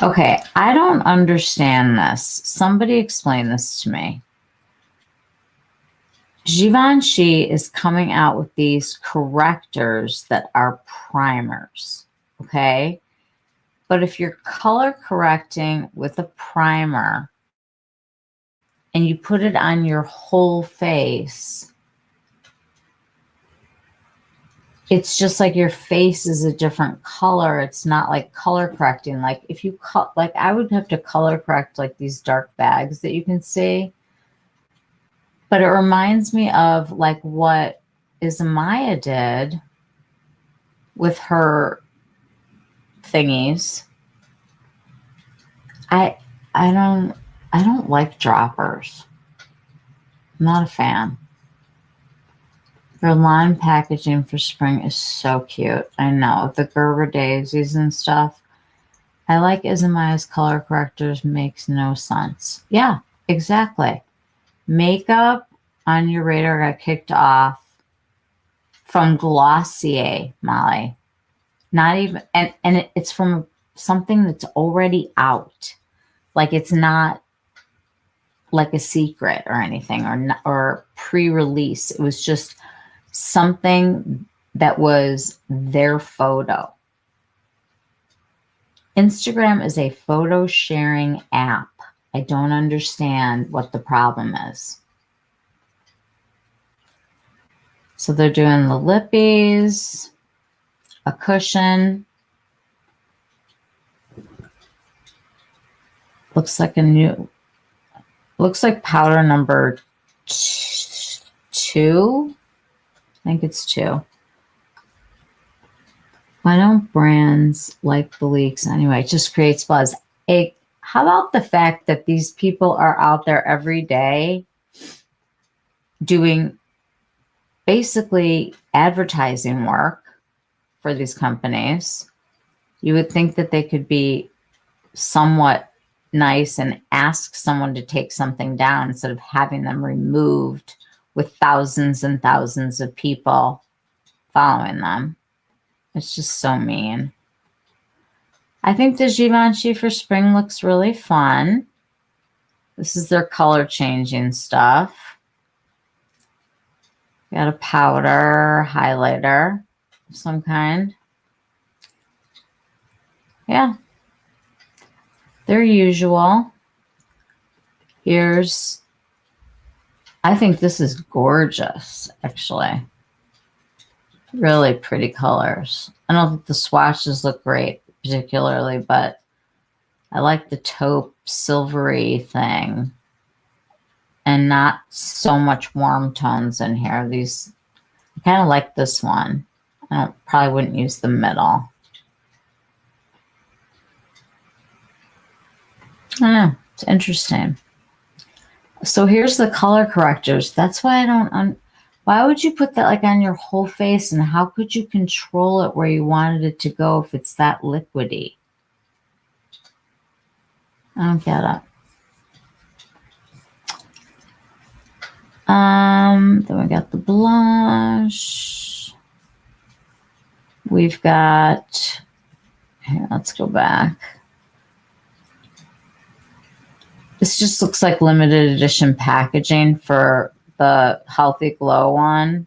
okay, I don't understand this. Somebody explain this to me. Givenchy is coming out with these correctors that are primers, okay? But if you're color correcting with a primer and you put it on your whole face, it's just like your face is a different color. It's not like color correcting. Like if you like, I would have to color correct like these dark bags that you can see. But it reminds me of like what Isamaya did with her thingies. I don't like droppers. I'm not a fan. Their lime packaging for spring is so cute. I know. The Gerber daisies and stuff. I like Isamaya's color correctors. Makes no sense. Yeah, exactly. Makeup on your radar got kicked off from Glossier, Molly. Not even, it's from something that's already out. Like it's not like a secret or anything, or pre-release. It was just something that was their photo. Instagram is a photo sharing app. I don't understand what the problem is. So they're doing the lippies, a cushion. Looks like powder number 2. I think it's 2. Why don't brands like the leaks anyway? It just creates buzz. How about the fact that these people are out there every day doing basically advertising work for these companies? You would think that they could be somewhat nice and ask someone to take something down instead of having them removed with thousands and thousands of people following them. It's just so mean. I think the Givenchy for spring looks really fun. This is their color changing stuff. Got a powder highlighter of some kind. Yeah. Their usual. I think this is gorgeous, actually. Really pretty colors. I don't think the swatches look great particularly, but I like the taupe silvery thing and not so much warm tones in here. I kind of like this one. Probably wouldn't use the middle. I don't know. It's interesting. So here's the color correctors. That's why I don't... Why would you put that like on your whole face, and how could you control it where you wanted it to go if it's that liquidy? I don't get it. Then we got the blush. We've got... Here, let's go back. This just looks like limited edition packaging for the Healthy Glow one.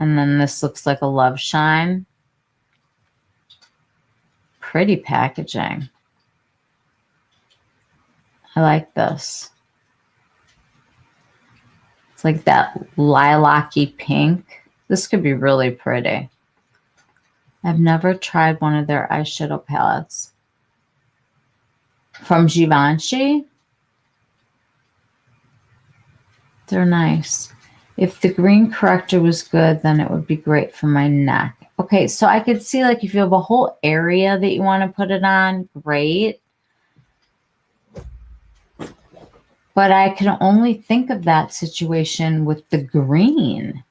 And then this looks like a Love Shine. Pretty packaging. I like this. It's like that lilac-y pink. This could be really pretty. I've never tried one of their eyeshadow palettes. From Givenchy. They're nice. If the green corrector was good, then it would be great for my neck. Okay, so I could see like if you have a whole area that you want to put it on, great. But I can only think of that situation with the green.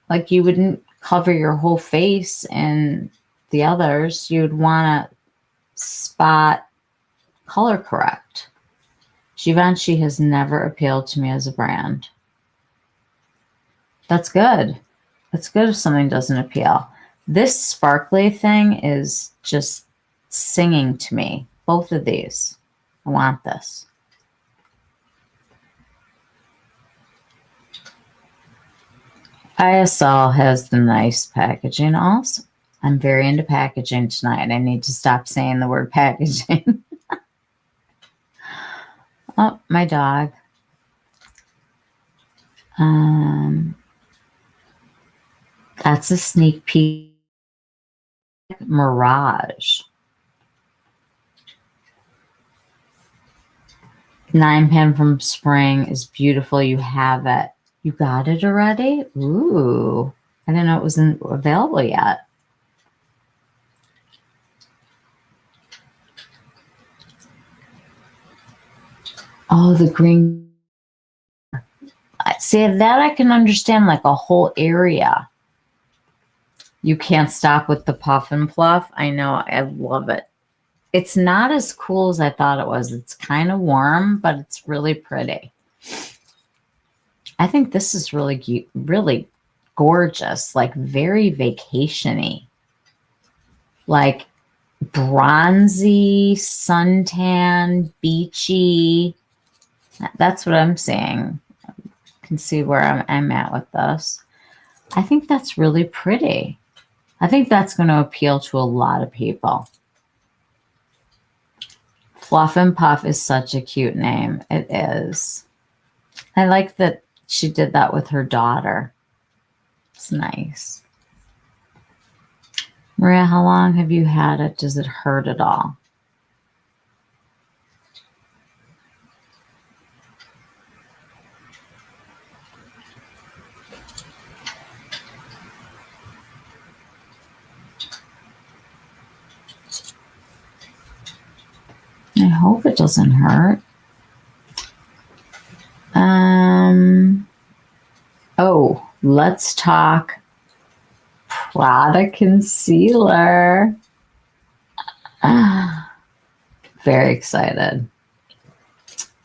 Like you wouldn't cover your whole face and the others. You'd want to spot color correct. Givenchy has never appealed to me as a brand. That's good. That's good if something doesn't appeal. This sparkly thing is just singing to me. Both of these. I want this. ISL has the nice packaging also. I'm very into packaging tonight. I need to stop saying the word packaging. Oh, my dog. That's a sneak peek. Mirage. 9-pan from spring is beautiful. You have it. You got it already? Ooh. I didn't know it wasn't available yet. Oh, the green. See, that I can understand, like a whole area. You can't stop with the puff and fluff. I know. I love it. It's not as cool as I thought it was. It's kind of warm, but it's really pretty. I think this is really, really gorgeous, like very vacation-y. like bronzy, suntan, beachy. That's what I'm seeing. You can see where I'm at with this. I think that's really pretty. I think that's going to appeal to a lot of people. Fluff and Puff is such a cute name. It is. I like that she did that with her daughter. It's nice. Maria, how long have you had it? Does it hurt at all? I hope it doesn't hurt. Oh, let's talk Prada concealer. Very excited.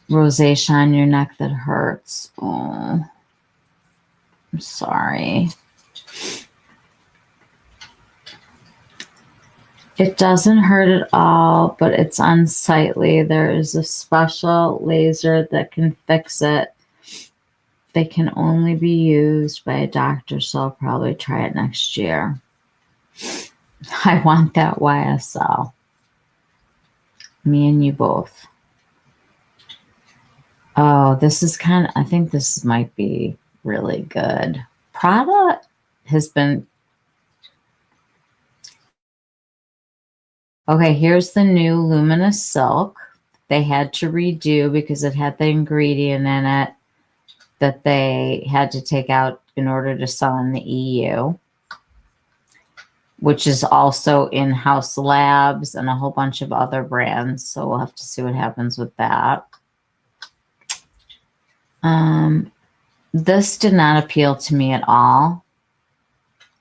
Rosacea on your neck that hurts. Oh, I'm sorry. It doesn't hurt at all, but it's unsightly. There is a special laser that can fix it. They can only be used by a doctor, so I'll probably try it next year. I want that YSL. Me and you both. Oh, this is kind of, I think this might be really good. Prada has been, okay, here's the new Luminous Silk. They had to redo because it had the ingredient in it that they had to take out in order to sell in the EU, which is also in House Labs and a whole bunch of other brands. So we'll have to see what happens with that. This did not appeal to me at all.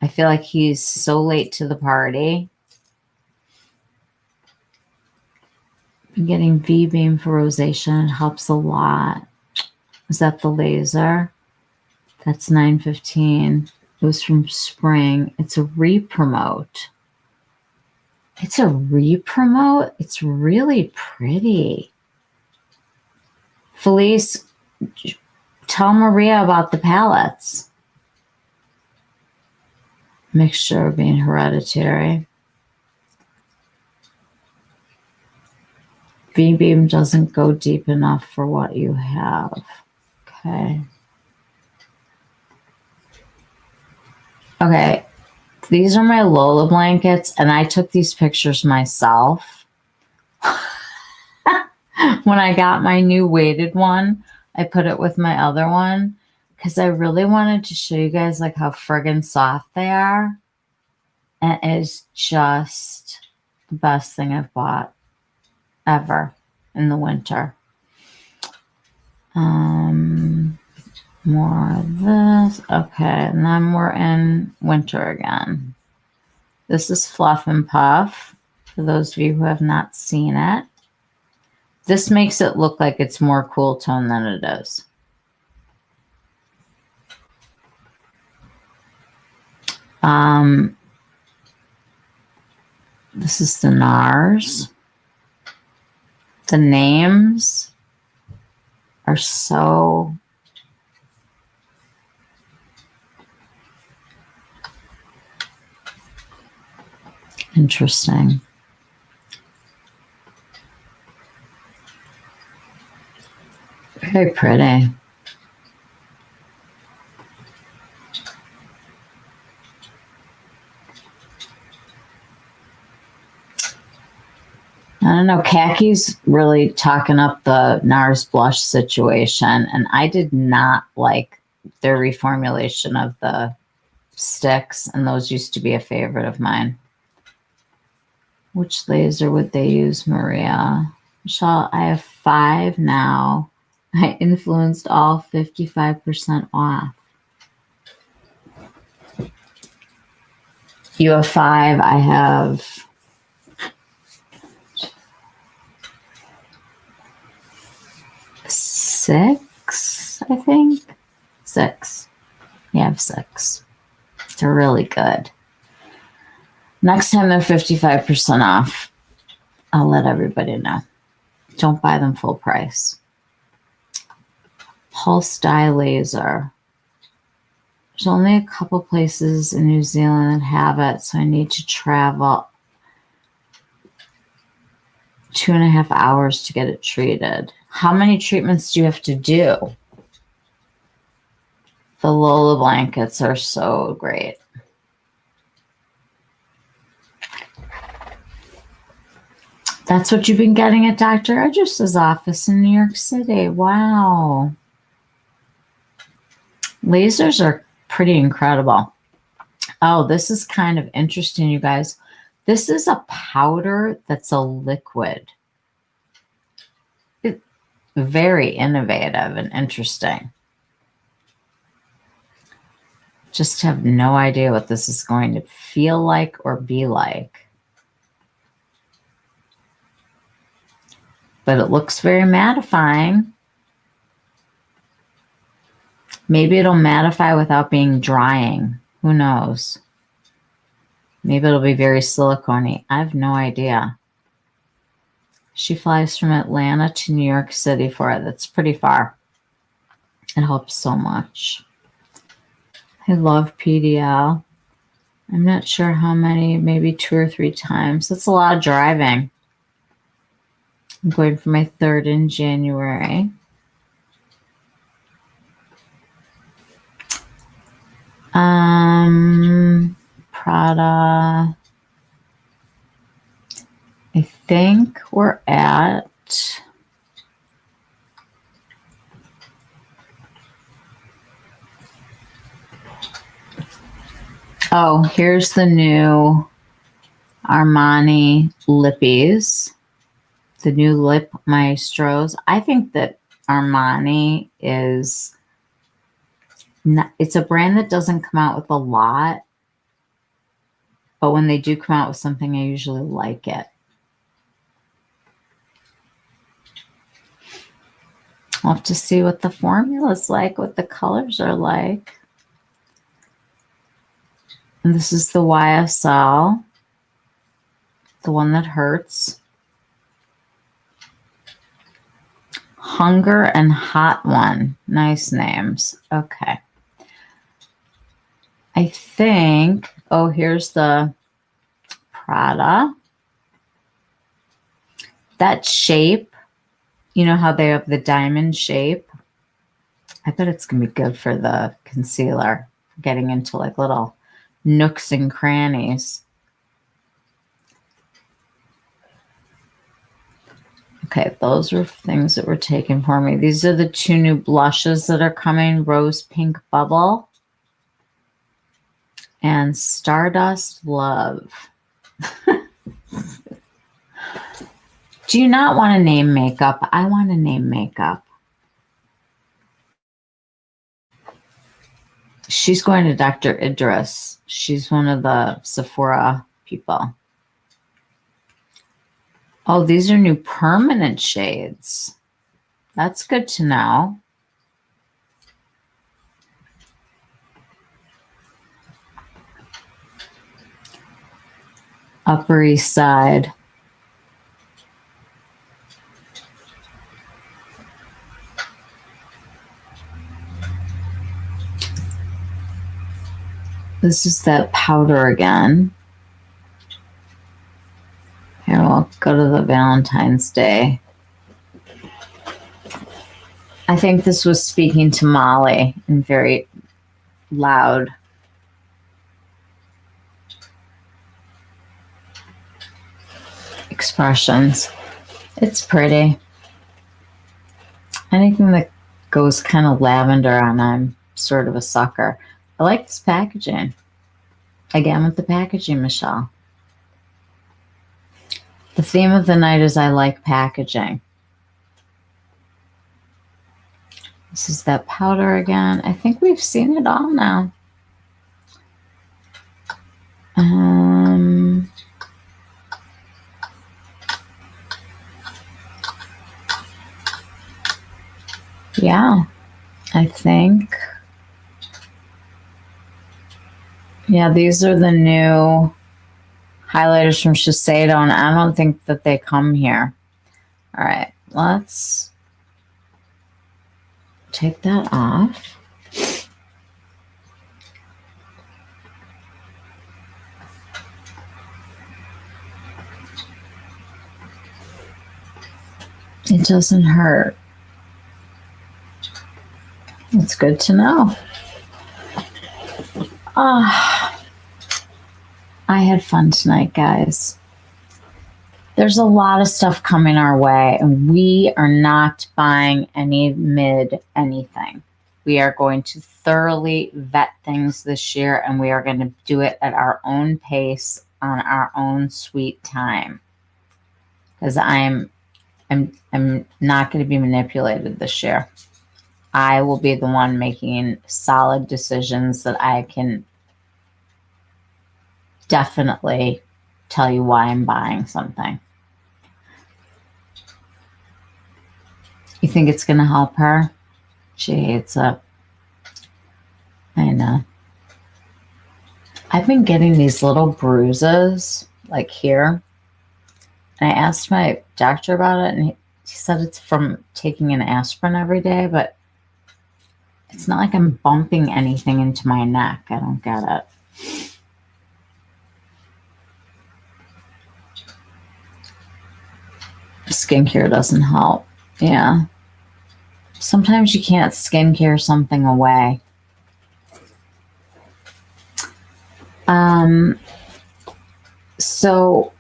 I feel like he's so late to the party. I'm getting V-Beam for rosacea. It helps a lot. Is that the laser? That's $9.15. It was from spring. It's a re-promote. It's a re-promote. It's really pretty. Felice, tell Maria about the palettes. Mixture of being hereditary. V-Beam doesn't go deep enough for what you have. Okay. Okay. These are my Lola blankets, and I took these pictures myself. When I got my new weighted one, I put it with my other one because I really wanted to show you guys like how friggin' soft they are. And it's just the best thing I've bought ever in the winter. More of this. Okay, and then we're in winter again. This is Fluff and Puff, for those of you who have not seen it. This makes it look like it's more cool tone than it is. This is the NARS. The names are so interesting. Very pretty. I don't know. Khaki's really talking up the NARS blush situation, and I did not like their reformulation of the sticks, and those used to be a favorite of mine. Which laser would they use, Maria? Michelle, I have 5 now. I influenced all 55% off. You have 5. I have 6, I think. 6. You have 6. They're really good. Next time they're 55% off, I'll let everybody know. Don't buy them full price. Pulse dye laser. There's only a couple places in New Zealand that have it, so I need to travel 2.5 hours to get it treated. How many treatments do you have to do? The Lola blankets are so great. That's what you've been getting at Dr. Idris's office in New York City. Wow. Lasers are pretty incredible. Oh, this is kind of interesting, you guys. This is a powder that's a liquid. It's very innovative and interesting. Just have no idea what this is going to feel like or be like. But it looks very mattifying. Maybe it'll mattify without being drying. Who knows? Maybe it'll be very silicone-y. I have no idea. She flies from Atlanta to New York City for it. That's pretty far. It helps so much. I love PDL. I'm not sure how many, maybe 2 or 3 times. That's a lot of driving. I'm going for my 3rd in January. Prada. I think we're at here's the new Armani lippies. The new lip maestros. I think that Armani is not, it's a brand that doesn't come out with a lot, but when they do come out with something, I usually like it. I'll have to see what the formula's like, what the colors are like. And this is the YSL, the one that hurts. Hunger and Hot One. Nice names. Okay. I think, here's the Prada. That shape, you know how they have the diamond shape? I bet it's going to be good for the concealer, getting into like little nooks and crannies. Okay, those were things that were taken for me. These are the 2 new blushes that are coming. Rose Pink Bubble and Stardust Love. Do you not want to name makeup? I want to name makeup. She's going to Dr. Idris. She's one of the Sephora people. Oh, these are new permanent shades. That's good to know. Upper East Side. This is that powder again. Here, we'll go to the Valentine's Day. I think this was speaking to Molly in very loud expressions. It's pretty. Anything that goes kind of lavender on, I'm sort of a sucker. I like this packaging. Again with the packaging, Michelle. The theme of the night is I like packaging. This is that powder again. I think we've seen it all now. Yeah, I think. Yeah, these are the new Highlighters from Shiseido, and I don't think that they come here. All right, let's take that off. It doesn't hurt. It's good to know. I had fun tonight, guys. There's a lot of stuff coming our way, and we are not buying any anything. We are going to thoroughly vet things this year, and we are going to do it at our own pace on our own sweet time. Because I'm not going to be manipulated this year. I will be the one making solid decisions that I can definitely tell you why I'm buying something. You think it's going to help her? She hates it. I know. I've been getting these little bruises, like here. And I asked my doctor about it, and he said it's from taking an aspirin every day, but it's not like I'm bumping anything into my neck. I don't get it. Skincare doesn't help. Yeah. Sometimes you can't skincare something away. So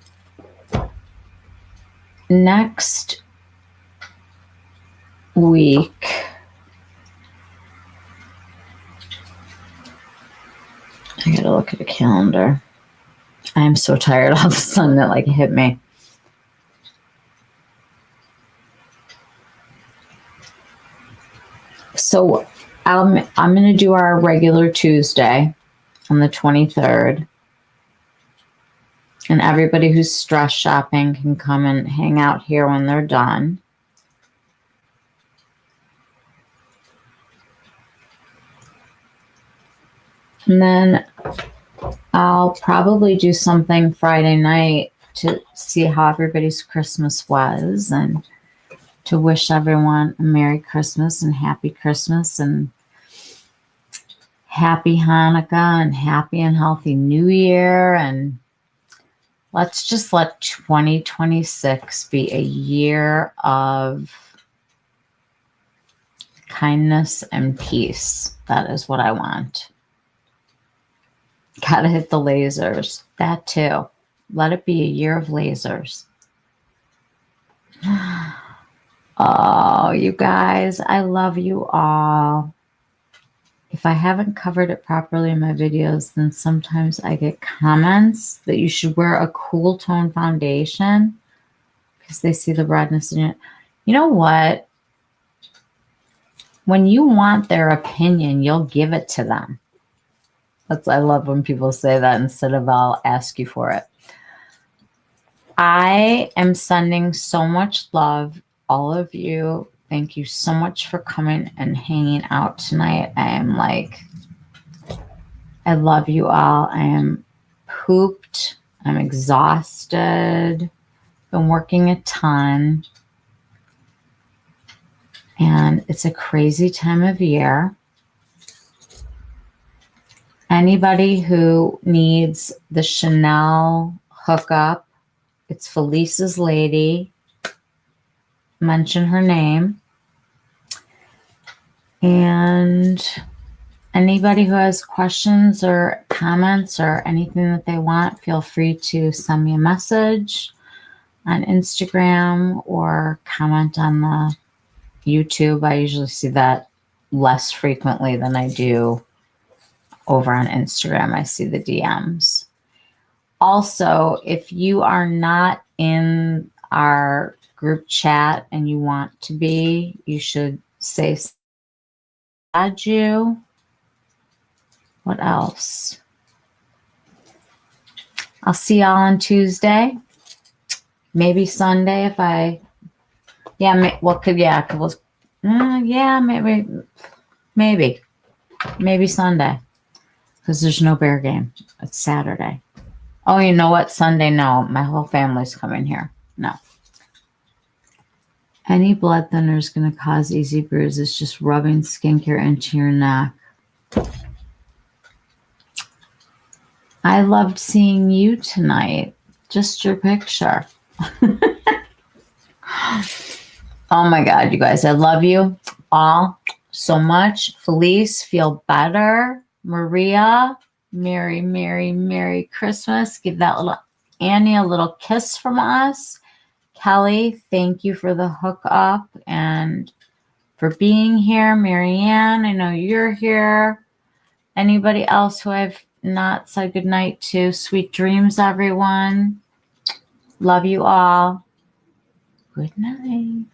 next week, I gotta look at a calendar. I'm so tired all of a sudden it like hit me. So I'm going to do our regular Tuesday on the 23rd. And everybody who's stress shopping can come and hang out here when they're done. And then I'll probably do something Friday night to see how everybody's Christmas was and to wish everyone a Merry Christmas and Happy Christmas and Happy Hanukkah and Happy and Healthy New Year. And let's just let 2026 be a year of kindness and peace. That is what I want. Gotta hit the lasers. That too. Let it be a year of lasers. Oh, you guys, I love you all. If I haven't covered it properly in my videos, then sometimes I get comments that you should wear a cool tone foundation because they see the redness in it. You know what? When you want their opinion, you'll give it to them. I love when people say that instead of I'll ask you for it. I am sending so much love, all of you. Thank you so much for coming and hanging out tonight. I love you all. I am pooped. I'm exhausted. Been working a ton. And it's a crazy time of year. Anybody who needs the Chanel hookup, it's Felice's lady. Mention her name. And anybody who has questions or comments or anything that they want, feel free to send me a message on Instagram or comment on the YouTube. I usually see that less frequently than I do over on Instagram. I see the DMs. Also, if you are not in our group chat and you want to be, you should say add you. What else? I'll see y'all on Tuesday. Maybe Sunday if I, yeah, maybe Sunday because there's no Bear game. It's Saturday. Oh, you know what? Sunday, no. My whole family's coming here. No. Any blood thinner is going to cause easy bruises. Just rubbing skincare into your neck. I loved seeing you tonight. Just your picture. Oh my God, you guys. I love you all so much. Felice, feel better. Maria, Merry Christmas. Give that little Annie a little kiss from us. Kelly, thank you for the hookup and for being here. Marianne, I know you're here. Anybody else who I've not said goodnight to? Sweet dreams, everyone. Love you all. Good night.